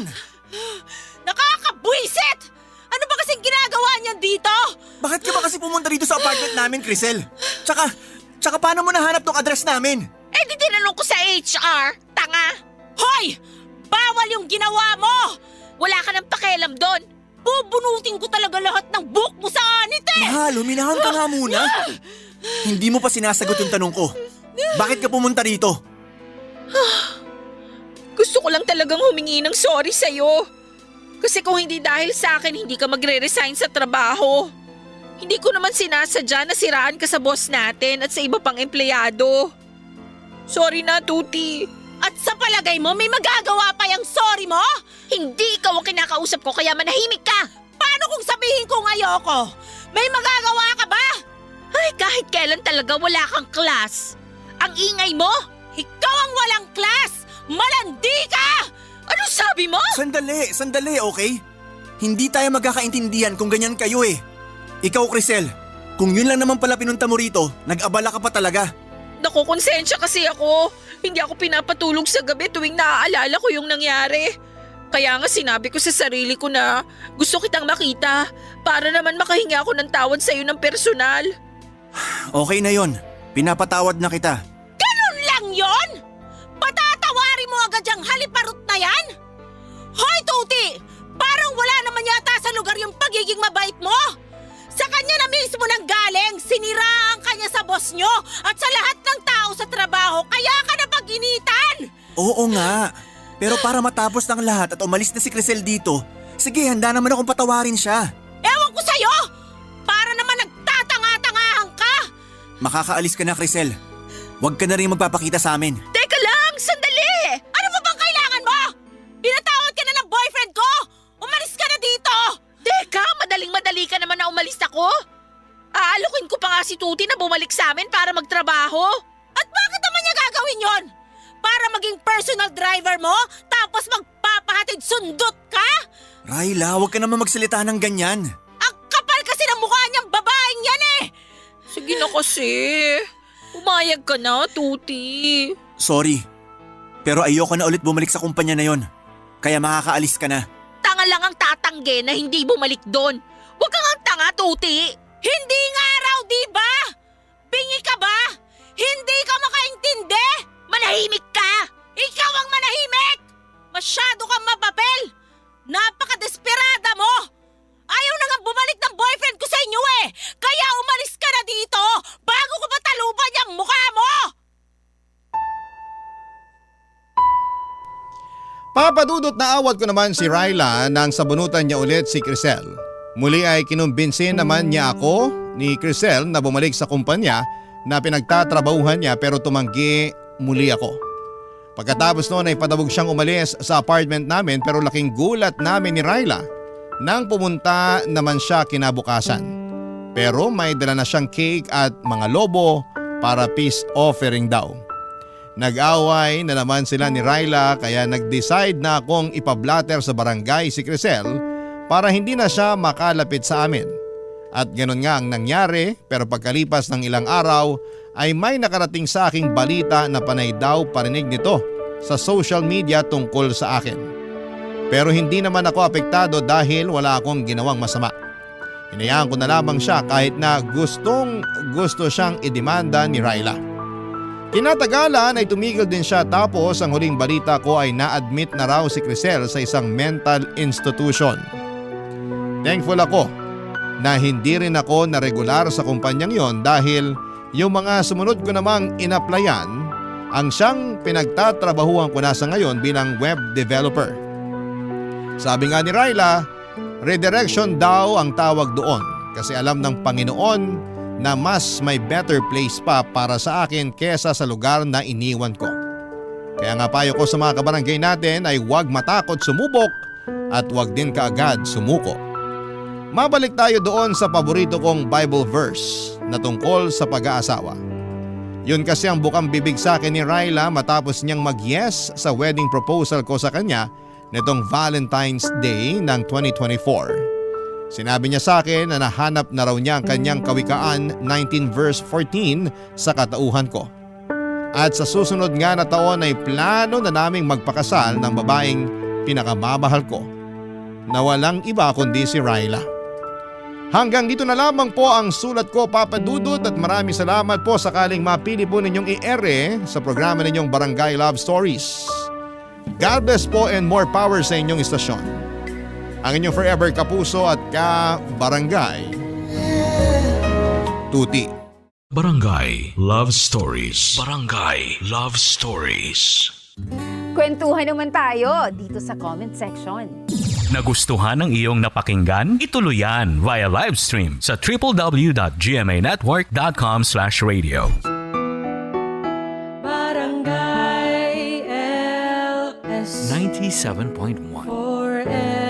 Nakakabwisit! Ano ba kasing ginagawa niyan dito? Bakit ka ba kasi pumunta dito sa apartment namin, Crisel? Tsaka paano mo nahanap tong address namin? Eh di tinanong ko sa HR, tanga. Hoy! Bawal yung ginawa mo! Wala ka nang pakialam doon. Bubunutin ko talaga lahat ng buhok mo sa anit eh! Mahal, huminahan ka nga muna. Hindi mo pa sinasagot yung tanong ko. Bakit ka pumunta rito? Gusto ko lang talagang humingi ng sorry sa'yo. Kasi kung hindi dahil sa akin, hindi ka magre-resign sa trabaho. Hindi ko naman sinasadya na siraan ka sa boss natin at sa iba pang empleyado. Sorry na, Tuti. At sa palagay mo, may magagawa pa yung sorry mo? Hindi ikaw ang kinakausap ko kaya manahimik ka. Paano kung sabihin kong ayoko? May magagawa ka ba? Ay, kahit kailan talaga wala kang class. Ang ingay mo? Ikaw ang walang class! Malandi ka! Ano sabi mo? Sandali, okay? Hindi tayo magkakaintindihan kung ganyan kayo eh. Ikaw, Crisel, kung yun lang naman pala pinunta mo rito, nag-abala ka pa talaga. Nakukonsensya kasi ako. Hindi ako pinapatulog sa gabi tuwing naaalala ko yung nangyari. Kaya nga sinabi ko sa sarili ko na gusto kitang makita para naman makahinga ako ng tawad sa'yo ng personal. Okay na yon. Pinapatawad na kita. Ganun lang yon? Patatawarin mo agad yung haliparot na yan? Hoy, Tuti! Parang wala naman yata sa lugar yung pagiging mabait mo. Sa kanya na mismo nang galing, siniraan ka niya sa boss nyo at sa lahat ng tao sa trabaho, kaya ka napag-initan! Oo nga. Pero para matapos ng lahat at umalis na si Crisel dito, sige, handa naman akong patawarin siya. Ewan ko sa'yo! Para naman nagtatanga-tangahan ka! Makakaalis ka na, Crisel. Huwag ka na rin magpapakita sa amin. Teka lang, sandali! Ano ba bang kailangan mo? Pinatawad ka na ng boyfriend ko! Umalis ka na dito! Teka, madaling-madali ka naman na umalis ako. Aalokin ko pa nga si Tuti na bumalik sa amin para magtrabaho. At bakit naman niya gagawin yon? Para maging personal driver mo? Tapos magpapahatid sundot ka? Raila, huwag ka naman magsalita ng ganyan. Ang kapal kasi ng mukha niyang babaeng yan eh! Sige na kasi. Umayag ka na, Tuti. Sorry, pero ayoko na ulit bumalik sa kumpanya na yon. Kaya makakaalis ka na. Tanga lang ang tatangge na hindi bumalik doon. Huwag kang ang tanga, Tuti. Hindi nga raw, di ba? Bingi ka ba? Hindi ka makaintindi? Manahimik ka! Ikaw ang manahimik! Masyado kang mapapel! Napaka-desperada mo! Ayaw na nga bumalik ng boyfriend ko sa inyo eh! Kaya umalis ka na dito bago ko pataluban yung mukha mo! Papadudot na awat ko naman si Raila nang sabunutan niya ulit si Crisel. Muli ay kinumbinsin naman niya ako ni Crisel na bumalik sa kumpanya na pinagtatrabahuhan niya pero tumanggi muli ako. Pagkatapos noon ay padabog siyang umalis sa apartment namin pero laking gulat namin ni Raila nang pumunta naman siya kinabukasan. Pero may dala na siyang cake at mga lobo para peace offering daw. Nag-away na naman sila ni Raila kaya nag-decide na akong ipablatter sa barangay si Crisel para hindi na siya makalapit sa amin. At ganun nga ang nangyari pero pagkalipas ng ilang araw ay may nakarating sa aking balita na panay daw parinig nito sa social media tungkol sa akin. Pero hindi naman ako apektado dahil wala akong ginawang masama. Hinayaan ko na lamang siya kahit na gusto siyang idemanda ni Raila. Kinatagalan ay tumigil din siya tapos ang huling balita ko ay na-admit na raw si Crisel sa isang mental institution. Thankful ako na hindi rin ako na regular sa kumpanyang yon dahil yung mga sumunod ko namang inaplayan ang siyang pinagtatrabahuan ko na sa ngayon bilang web developer. Sabi nga ni Raila, redirection daw ang tawag doon kasi alam ng Panginoon na mas may better place pa para sa akin kesa sa lugar na iniwan ko. Kaya nga payo ko sa mga kabarangay natin ay huwag matakot sumubok at huwag din kaagad sumuko. Mabalik tayo doon sa paborito kong Bible verse na tungkol sa pag-aasawa. Yun kasi ang bukang bibig sa akin ni Raila matapos niyang mag-yes sa wedding proposal ko sa kanya nitong Valentine's Day ng 2024. Sinabi niya sa akin na nahanap na raw niya ang kanyang Kawikaan 19 verse 14 sa katauhan ko. At sa susunod nga na taon ay plano na naming magpakasal ng babaeng pinakamamahal ko na walang iba kundi si Raila. Hanggang dito na lamang po ang sulat ko, Papa Dudut, at maraming salamat po sakaling mapili po ninyong i-ere sa programa ninyong Barangay Love Stories. God bless po and more power sa inyong istasyon. Ang inyong forever kapuso at ka-barangay, Tuti. Barangay Love Stories. Barangay Love Stories. Kwentuhan naman tayo dito sa comment section. Nagustuhan ng iyong napakinggan? Ituloy yan via live stream sa www.gmanetwork.com/radio. Barangay 97.1. forever.